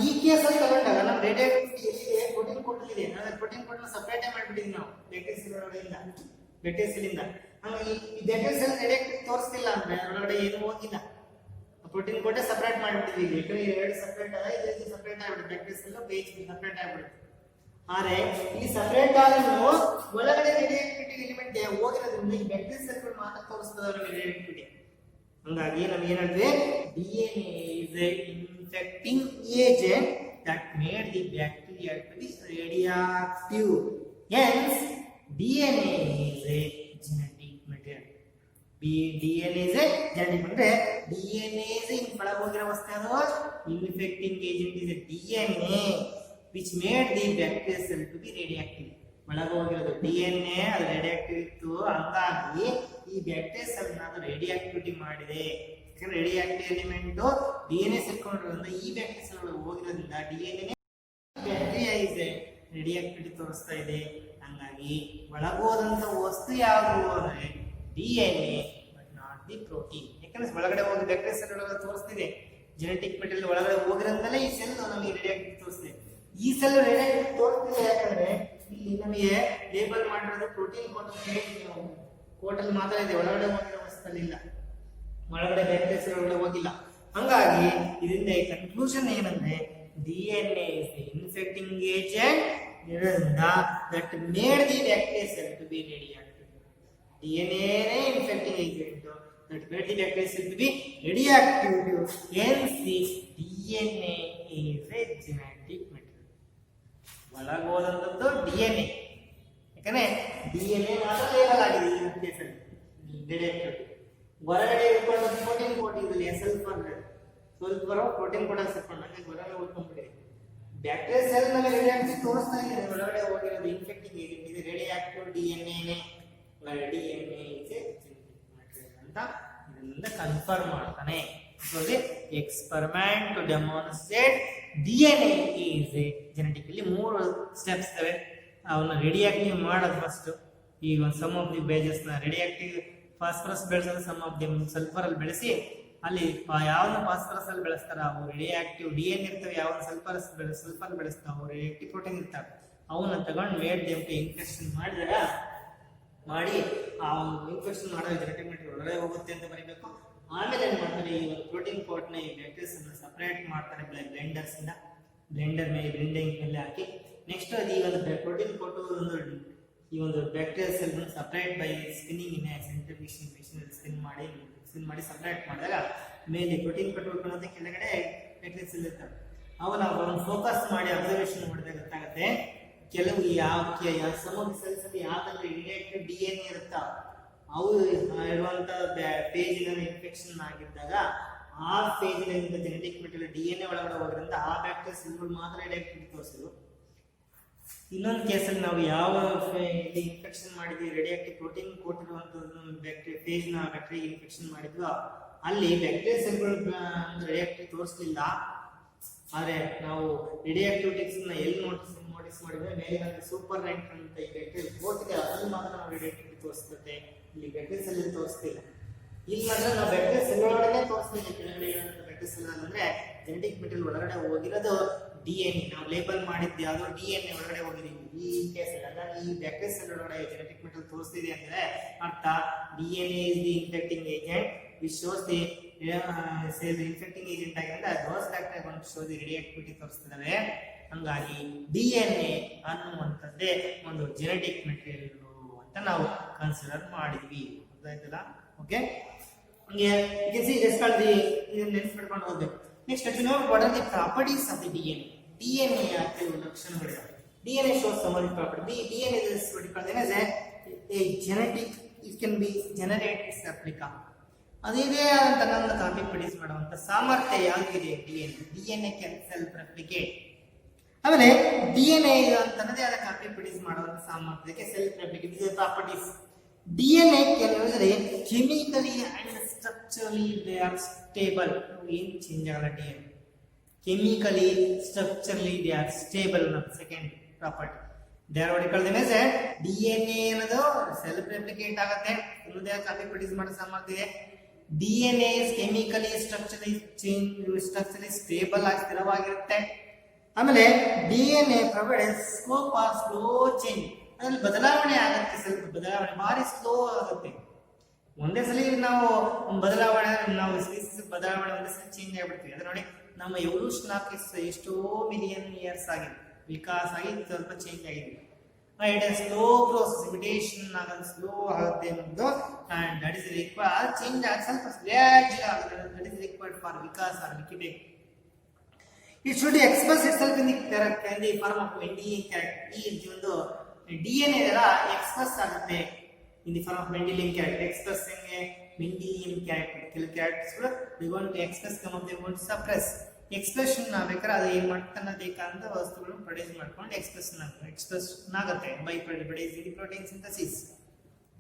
ಈ ಕೇಸಲ್ಲಿ ತಗೊಂಡಾಗ ನಾವು ರೇಡಿಯೋ ಆಕ್ಟಿವಿಟಿ ಎಲ್ಲಿದೆ? ಪ್ರೋಟೀನ್ ಕೋಟ್ ಇದೆ. ನಾವು ಪ್ರೋಟೀನ್ ಕೋಟ್ ಸಪರೇಟ್ ಮಾಡಿಬಿಟ್ಟಿದ್ವಿ ನಾವು ಬ್ಯಾಕ್ಟೀರಿಯಾ ಸೆಲ್ ಒಳಗಡೆಯಿಂದ, ಬ್ಯಾಕ್ಟೀರಿಯಾ ಸೆಲ್ ಇಂದ. ಹಾಗಾಗಿ ಈ ಬ್ಯಾಕ್ಟೀರಿಯಾ ಸೆಲ್ ರೇಡಿಯೋ ಆಕ್ಟಿವಿಟಿ ತೋರಿಸ್ತಿಲ್ಲ ಅಂದ್ರೆ ಒಳಗಡೆ ಏನು ಹೋಗಿಲ್ಲ, ಪ್ರೋಟೀನ್ ಕೋಟೆ ಸಪರೇಟ್ ಮಾಡಿಬಿಟ್ಟಿದ್ವಿ. ಯಾಕಂದ್ರೆ ಎರಡು ಸಪರೇಟ್ ಆದ ಇದರಿಂದ ಸಪರೇಟ್ ಆಗ್ಬಿಡುತ್ತೆ, ಬ್ಯಾಕ್ಟೀರಿಯಾ ಸೆಲ್ ಪೇಜ್ ಸಪರೇಟ್ ಆಗ್ಬಿಡುತ್ತೆ. ಆದ್ರೆ ಇಲ್ಲಿ ಸಪರೇಟ್ ಆದ್ರೂ ಒಳಗಡೆ ರೇಡಿಯೋ ಆಕ್ಟಿವಿಟಿ ಎಲಿಮೆಂಟ್ ಹೋಗಿರೋದ್ರಿಂದ ಈ ಬ್ಯಾಕ್ಟೀರಿಯಾ ಸೆಲ್ಗಳು ಮಾತ್ರ ತೋರಿಸ್ತದೆ ರೇಡಿಯೋ ಆಕ್ಟಿವಿಟಿ. ಹಂಗಾಗಿ ನಾವು ಏನ್ ಹೇಳಿದ್ವಿ, DNA is a infecting agent that made the bacteria to be radioactive. Hence, DNA is a genetic material. DNA is a genetic material. DNA is ಒಳಗೆ ಹೋಗಿರೋ ವಸ್ತು ಅದು infecting agent is a DNA which made the bacteria cell to be radioactive. ಒಳಗೆ ಹೋಗಿರೋದು DNA ಅದು radio active ಇತ್ತು. ಹಂಗಾಗಿ ಈ ಬ್ಯಾಕ್ಟೀರಿಯಾ ಸೆಲ್ ಅದು ರೇಡಿಯೋ ಆಕ್ಟಿವಿಟಿ ಮಾಡಿದೆ. ಯಾಕಂದ್ರೆ ರೇಡಿಯೋ ಆಕ್ಟಿವ್ ಎಲಿಮೆಂಟ್ DNA ಸೇರ್ಕೊಂಡಿರೋದ್ರಿಂದ ಈ ಬ್ಯಾಕ್ಟೀರಿಯಾ ಸೆಲ್ ಒಳಗೆ ಹೋಗಿರೋದ್ರಿಂದ DNA ಬ್ಯಾಕ್ಟೀರಿಯಾ ಇದೆ ರೇಡಿಯೋ ಆಕ್ಟಿವಿಟಿ ತೋರಿಸ್ತಾ ಇದೆ. ಹಂಗಾಗಿ ಒಳಗೋದಂತ ವಸ್ತು ಯಾವುದು ಅಂದ್ರೆ DNA but not the protein. ಯಾಕಂದ್ರೆ ಒಳಗಡೆ ಹೋಗಿ ಬ್ಯಾಕ್ಟೀರಿಯಾ ಸೆಲ್ ಒಳಗಡೆ ತೋರಿಸ್ತಿದೆ, ಜೆನೆಟಿಕ್ ಮೆಟೀರಿಯಲ್ ಒಳಗಡೆ ಹೋಗಿರೋದ್ರಲ್ಲ ಈ ಸೆಲ್ ನಮಗೆ ರೇಡಿಯೋ ಆಕ್ಟಿವಿಟಿ ತೋರಿಸ್ತಿದೆ. ಈ ಸೆಲ್ ರೇಡಿಯೋ ಆಕ್ಟಿವಿಟಿ ತೋರಿಸ್ತಿದೆ ಯಾಕಂದ್ರೆ ಇಲ್ಲಿ ನಮಗೆ ಲೇಬಲ್ ಮಾಡಿರೋದು ಪ್ರೋಟೀನ್ ಕೋಟಲ್ಲಿ ಮಾತ್ರ ಇದೆ, ಒಳಗಡೆ ಹೋಗಿರೋ ವಸ್ತುಗಳಿಲ್ಲ, ಒಳಗಡೆ ಬ್ಯಾಕ್ಟೀರಿಯಾ ಸೆಲ್ ಒಳಗಡೆ ಹೋಗಿಲ್ಲ. ಹಂಗಾಗಿ ಇದರಿಂದ ಕನ್ಕ್ಲೂಷನ್ ಏನಂದ್ರೆ DNA is the infecting agent that made the bacteria cell to be radioactive. DNA infecting agent that made the bacteria cell to be radioactive. Hence the DNA is a genetic material. ಒಳಗೋದಂತದ್ದು DNA. ಯಾಕಂದ್ರೆ DNA ಮಾತ್ರ label ಆಗಿದೆ ಈ ಕೇಸಲ್ಲಿ radio activity. ಹೊರಗಡೆ ಇಟ್ಕೊಂಡು protein coat ಇದ್ರಲ್ಲಿ ಸ್ವಲ್ಪ protein coat ಸೇರ್ಕೊಂಡಾಗ ಹೊರಗಡೆ ಉಳ್ಕೊಂಡ್ಬಿಟ್ಟಿದೆ. ಬ್ಯಾಕ್ಟೀರಿಯಾ ಸೆಲ್ ನಲ್ಲಿ ರೇಡಿಯೋ ಆಕ್ಟಿವಿಟಿ ತೋರಿಸ್ತಾ ಇದೆ, ಒಳಗಡೆ ಹೋಗಿರೋದು ಇನ್ಫೆಕ್ಟಿಂಗ್ ಏಜೆಂಟ್ ಇದೆ ರೇಡಿಯೋ ಆಕ್ಟಿವ್ DNA DNA ಅಂತ ಇದರಿಂದ ಕನ್ಫರ್ಮ್ ಮಾಡ್ತಾನೆ. Experiment to demonstrate DNA is a genetically 3 steps ಇದಾವೆ. ಅವನ್ನ ರೇಡಿಯೋ ಆಕ್ಟಿವ್ ಮಾಡೋದು ಫಸ್ಟ್. ಈಗ ಒಂದು ಸಮ್ ಆಫ್ ದಿ ಬೇಜಸ್ ನ ರೇಡಿಯೋ ಆಕ್ಟಿವ್ ಫಾಸ್ಫರಸ್ ಬೆಳೆಸೋದು, ಸಮ್ ಆಫ್ ದಿ ಸಲ್ಫರ್ ಅಲ್ಲಿ ಬೆಳೆಸಿ ಅಲ್ಲಿ ಯಾವನ್ನ ಫಾಸ್ಫರಸ್ ಅಲ್ಲಿ ಬೆಳೆಸ್ತಾರ ಅವು ರೇಡಿಯೋ ಆಕ್ಟಿವ್ DNA ಇರ್ತವೆ, ಯಾವನ್ನ ಸಲ್ಫರ್ ಬೆಳೆಸ್ತಾವ ಅವು ರೇಡಿಯೋ ಆಕ್ಟಿವ್ ಪ್ರೋಟೀನ್ ಇರ್ತಾವೆ. ಅವನ್ನ ತಗೊಂಡು ಮೇಡ್ ದೇಮ್ಗೆ ಇನ್ಫೆಕ್ಷನ್ ಮಾಡಿದಾಗ ಮಾಡಿ ಆ ಒಂದು ಇನ್ಫೆಕ್ಷನ್ ಮಾಡೋ ಜೆನೆಟಿಕ್ ಮೆಟೀರಿಯಲ್ ಒಳಗಡೆ ಹೋಗುತ್ತೆ ಅಂತ ಬರೀಬೇಕು. ಆಮೇಲೆ ಏನ್ ಮಾಡ್ತಾರೆ, ಈ ಒಂದು ಪ್ರೋಟೀನ್ ಕೋಟ್ ನ ಈ ಬ್ಯಾಕ್ಟೀರಿಯಾಸ್ ಅನ್ನು ಸಪರೇಟ್ ಮಾಡ್ತಾರೆ ಬ್ಲೆಂಡರ್ಸ್ ಇಂದ. ಬ್ಲೆಂಡರ್ ಮೇಲೆ ಬ್ಲೆಂಡಿಂಗ್ ಮೇಲೆ ಹಾಕಿ ನೆಕ್ಸ್ಟ್ ಅದು ಈ ಒಂದು ಪ್ರೋಟೀನ್ ಕೋಟ್ ಈ ಒಂದು bacteria cell separate by spinning in centrifugation machine spin ಮಾಡಿ ಸಪರೇಟ್ ಮಾಡಿದಾಗ ಮೇಲೆ ಪ್ರೋಟೀನ್ ಕೋಟ್ ಉಳ್ಕೊಳ್ಳೋದು ಕೆಳಗಡೆ ಬ್ಯಾಕ್ಟೀರಿಯಾ ಸೆಲ್ ಇರ್ತವೆ. ಅವನ್ನ ಒಂದು ಫೋಕಸ್ ಮಾಡಿ ಅಬ್ಸರ್ವೇಷನ್ ಮಾಡಿದಾಗ ಗೊತ್ತಾಗುತ್ತೆ ಕೆಲವು ಯಾವ ಸಮೂಹ ಸೆಲ್ಸ್ ಅಲ್ಲಿ ಯಾವ್ದಾದ್ರು ಇರಿಟೇಟೆಡ್ DNA ಇರುತ್ತಾ ಅವು ಇರುವಂತ ಪೇಜ್ ಇನ್ಫೆಕ್ಷನ್ ಆಗಿದ್ದಾಗ ಆ ಪೇಜ್ ಜೆನೆಟಿಕ್ ಮೆಟೀರಿಯಲ್ DNA ಒಳಗಡೆ ಹೋಗೋದ್ರಿಂದ ಆ ಬ್ಯಾಕ್ಟೀರಿಯಾ ಸೆಲ್ಗಳು ಮಾತ್ರ ರೇಡಿಯಾಕ್ಟಿವಿಟಿ ತೋರಿಸಿದ್ರು. ಇನ್ನೊಂದು ಕೇಸಲ್ಲಿ ನಾವು ಯಾವ ಇನ್ಫೆಕ್ಷನ್ ಮಾಡಿದ್ವಿ ರೇಡಿಯಾಕ್ಟಿವ್ ಪ್ರೋಟೀನ್ ಕೊಟ್ಟಿರುವಂತದ್ದು ಬ್ಯಾಕ್ಟೀರಿಯಾ ಪೇಜ್ ನ ಬ್ಯಾಕ್ಟೀರಿಯಾ ಇನ್ಫೆಕ್ಷನ್ ಮಾಡಿದ್ವಿ ಅಲ್ಲಿ ಬ್ಯಾಕ್ಟೀರಿಯಾ ಸೆಲ್ಗಳು ರೇಡಿಯಾಕ್ಟಿವ್ ತೋರಿಸಲಿಲ್ಲ. ಆದ್ರೆ ನಾವು ರೇಡಿಯಾಕ್ಟಿವಿಟೀಸ್ ಎಲ್ಲಿ ನೋಟಿಸ್ ಮಾಡಿದ್ರೆ ಮೇಲೆ ಸೂಪರ್ ನೈಟ್ ಅಂತ ಈ ಬ್ಯಾಕ್ಟೀರಿಯಾ ಹೋಗ್ತಿದೆ ಅಲ್ಲಿ ಮಾತ್ರ ನಾವು ರೇಡಿಯಾಕ್ಟಿವಿಟಿ ತೋರಿಸ್ತದೆ, ಇಲ್ಲಿ ಬ್ಯಾಕ್ಟೀರಿಯಾ ಸೆಲ್ ತೋರಿಸ್ತಿಲ್ಲ. ಇಲ್ಲಿ ಮಾತ್ರ ನಾವು ಬ್ಯಾಕ್ಟೀರಿಯಾ ಸೆಲ್ ಒಳಗಡೆ ತೋರಿಸ್ತೀವಿ. ಕೆಳಗಡೆ ಬ್ಯಾಕ್ಟೀರಿಯಾ ಸೆಲ್ ಅಂದ್ರೆ ಜೆನೆಟಿಕ್ ಮೆಟೀರಿಯಲ್ ಒಳಗಡೆ ಹೋಗಿರೋದು DNA ನಾವು ಲೇಬಲ್ ಮಾಡಿದ್ದು ಯಾವ್ದೋ DNA ಒಳಗಡೆ ಹೋಗಿದೀವಿ ಈ ಕೇಸ್ ಹಾಗಾಗಿ ಈ ಬ್ಯಾಕ್ಟೀರಿಯಾ ಸೆಲ್ ಒಳಗಡೆ ಜೆನೆಟಿಕ್ ಮೆಟೀರಿಯಲ್ ತೋರಿಸ್ತಿದೆ ಅಂದ್ರೆ ಅರ್ಥ DNA is the infecting agent which shows the cell infecting agent ಆಗಿರೋದ್ರಿಂದ those bacteria going to show the radioactivity ತೋರಿಸ್ತವೆ. ಹಂಗಾಗಿ DNA ಅನ್ನುವಂಥದ್ದೇ ಒಂದು ಜೆನೆಟಿಕ್ ಮೆಟೀರಿಯಲ್ ಅಂತ ನಾವು ಕನ್ಸಿಡರ್ ಮಾಡಿದ್ವಿ. ಗೊತ್ತಾಯ್ತಲ್ಲ? ಓಕೆ, ಹಂಗೆ you can see just called the ಇದನ್ನ ನೆನಪಿಟ್ಕೊಂಡು ಹೋಗ್ಬೇಕು. Next, let us know what are the properties of the DNA. DNA ಕೆಲವು ಲಕ್ಷಣಗಳಿವೆ. DNA shows some of the properties. DNA is what you call as a genetic. It can be generated its replica. ಅದೇ ಅಂತ ನನ್ನ copy produce ಮಾಡುವಂತ ಸಾಮರ್ಥ್ಯ ಯಾವ್ದಿದೆ DNA can self replicate. ಆಮೇಲೆ DNA ಅಂತನದೇ ಆದ copy produce ಮಾಡುವಂತ ಸಾಮರ್ಥ್ಯಕ್ಕೆ ಸೆಲ್ಫ್ ರೆಪ್ಲಿಕೇಟ್ ಇದೆ ಪ್ರಾಪರ್ಟೀಸ್. DNA ಕೆಲವೊಂದ್ರೆ chemically and structurally they are stable. ಏನು ಚೇಂಜ್ ಆಗಲ್ಲ DNA. Chemically structurally they are stable ಅನ್ನೋದು second property. They are what you call them as DNA ಅನ್ನೋದು ಸೆಲ್ಫ್ ರೆಪ್ಲಿಕೇಟ್ ಆಗುತ್ತೆ, ಇನ್ನೊಂದೇ ಕಾಪಿ ಪ್ರೊಡ್ಯೂಸ್ ಮಾಡೋ ಸಾಮರ್ಥ್ಯ ಇದೆ. DNA is chemically structurally stable ಆಗಿ ಸ್ಥಿರವಾಗಿರುತ್ತೆ. ಆಮೇಲೆ DNA provides scope or slow change. ಅದ್ರಲ್ಲಿ ಬದಲಾವಣೆ ಆಗುತ್ತೆ, ಸ್ವಲ್ಪ ಬದಲಾವಣೆ ಭಾರಿ ಸ್ಲೋ ಆಗುತ್ತೆ. ಒಂದೇ ಸಲ ನಾವು ಬದಲಾವಣೆ ಒಂದೇ ಸಲ ಚೇಂಜ್ ಆಗಿಬಿಡ್ತೀವಿ. ಅದ್ರ ನೋಡಿ ನಮ್ಮ ಎವಲ್ಯೂಷನ್ ಆಗಿ ಎಷ್ಟೋ ಮಿಲಿಯನ್ ಇಯರ್ಸ್ ಆಗಿದೆ, ವಿಕಾಸ ಆಗಿ ಸ್ವಲ್ಪ ಚೇಂಜ್ ಆಗಿದೆ. It is slow process, imitation ಆಗೋದು ಸ್ಲೋ ಆಗುತ್ತೆ ಅನ್ನೋದು and that is required change ಆಗ ಸ್ವಲ್ಪ gradual ಆಗುತ್ತೆ. That is required for ವಿಕಾಸ or decay. It should express itself in the form of Mendelian character. ಈ ಒಂದು DNA ಎಲ್ಲ ಎಕ್ಸ್ಪ್ರೆಸ್ ಆಗುತ್ತೆ in the form of Mendelian character. Expressing a Mendelian character. ಕೆಲವು characters ಗಳು they want to express, some of them want to suppress. Expression ಆಗಬೇಕಾದ್ರೆ ಅದು ಏನ್ ಮಾಡ್ತಾನೆ ಬೇಕಾದಂತ ವಸ್ತುಗಳನ್ನು ಪ್ರೊಡ್ಯೂಸ್ ಮಾಡ್ಕೊಂಡು ಎಕ್ಸ್ಪ್ರೆಷನ್ ಆಗುತ್ತೆ by producing the protein synthesis.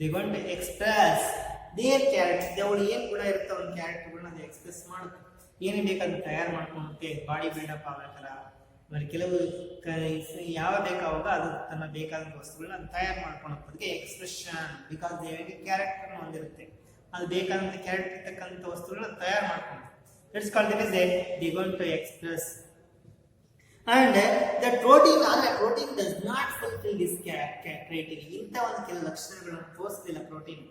They want to express their character. ಅವಳು ಏನ್ ಗುಣ ಇರುತ್ತೆ ಒಂದು ಕ್ಯಾರೆಕ್ಟರ್ಗಳನ್ನ ಅದು ಎಕ್ಸ್ಪ್ರೆಸ್ ಮಾಡುತ್ತೆ, ಏನೇ ಬೇಕಾದ್ರೂ ತಯಾರು ಮಾಡ್ಕೊಳ್ಳುತ್ತೆ. ಬಾಡಿ ಬಿಲ್ಡಪ್ ಆಗಬೇಕಲ್ಲ, ಆಮೇಲೆ ಕೆಲವು ಯಾವ ಬೇಕಾವಾಗ ಅದು ತನ್ನ ಬೇಕಾದಂತ ವಸ್ತುಗಳನ್ನ ಅದು ತಯಾರು ಮಾಡ್ಕೊಳ್ಳೋದಕ್ಕೆ ಎಕ್ಸ್ಪ್ರೆಷನ್. ಬಿಕಾಸ್ ದೇವರಿಗೆ ಕ್ಯಾರೆಕ್ಟರ್ ಹೊಂದಿರುತ್ತೆ, ಅದು ಬೇಕಾದಂತ ಕ್ಯಾರೆಕ್ಟರ್ ಇರ್ತಕ್ಕಂಥ ವಸ್ತುಗಳನ್ನ ತಯಾರು ಮಾಡ್ಕೊಂಡು let's call them as they going to express. And the protein does not fulfill this criteria. ಇಂತ ಒಂದು ಕೆಲವು ಲಕ್ಷಣಗಳನ್ನು ತೋರಿಸಲಿಲ್ಲ ಪ್ರೋಟೀನ್.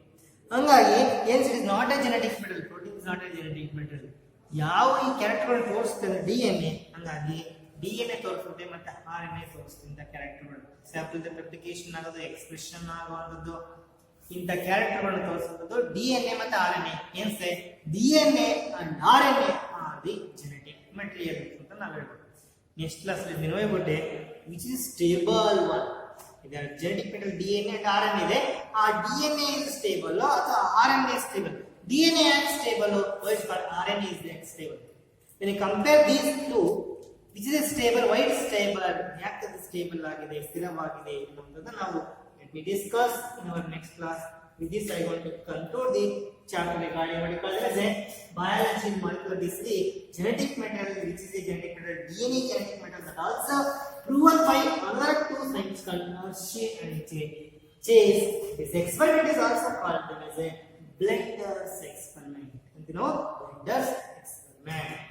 ಹಂಗಾಗಿ hence it is not a genetic material. Protein is not a genetic material. ಯಾವ ಈ ಕ್ಯಾರೆಕ್ಟರ್ಗಳನ್ನು ತೋರಿಸ್ತದೆ DNA, ಹಂಗಾಗಿ DNA ತೋರಿಸುತ್ತೆ ಮತ್ತೆ RNA ತೋರಿಸುತ್ತೆ ಇಂಥ ಕ್ಯಾರೆಕ್ಟರ್ಗಳು. ಸ್ಯಾಪಲ್ ರೆಪ್ಲಿಕೇಶನ್ ಆಗೋದು, ಎಕ್ಸ್ಪ್ರೆಷನ್ ಆಗುವಂಥದ್ದು, ಇಂಥ ಕ್ಯಾರೆಕ್ಟರ್ಗಳನ್ನು ತೋರಿಸುವುದು DNA ಮತ್ತೆ RNA. ಏನ್ ಸೇ DNA and RNA are the genetic material ಅಂತ ನಾವು ಹೇಳ್ಬೋದು. ನೆಕ್ಸ್ಟ್ ಕ್ಲಾಸ್ ಅಲ್ಲಿ ನೋಡ್ಬಿಟ್ಟೆ which is stable one. ಇದರ genetic material DNA and RNA ಇದೆ. ಆ DNA is stable ಅಥವಾ RNA is stable. DNA is stable, but RNA is stable. When you compare these two, which is stable, why it is stable, ಯಾಕೆ ಅದು stable ಆಗಿದೆ, ಸ್ಥಿರವಾಗಿದೆ ಅನ್ನೋದನ್ನ ನಾವು we discuss in our next class. With this, I want to conclude the chapter regarding what you call as a biology and molecular disease, genetic material, which is a genetic material, DNA genetic material, that also proven by another two scientists called Hershey and Chase. This experiment is also called as a Blender's experiment. You know, Blender's experiment.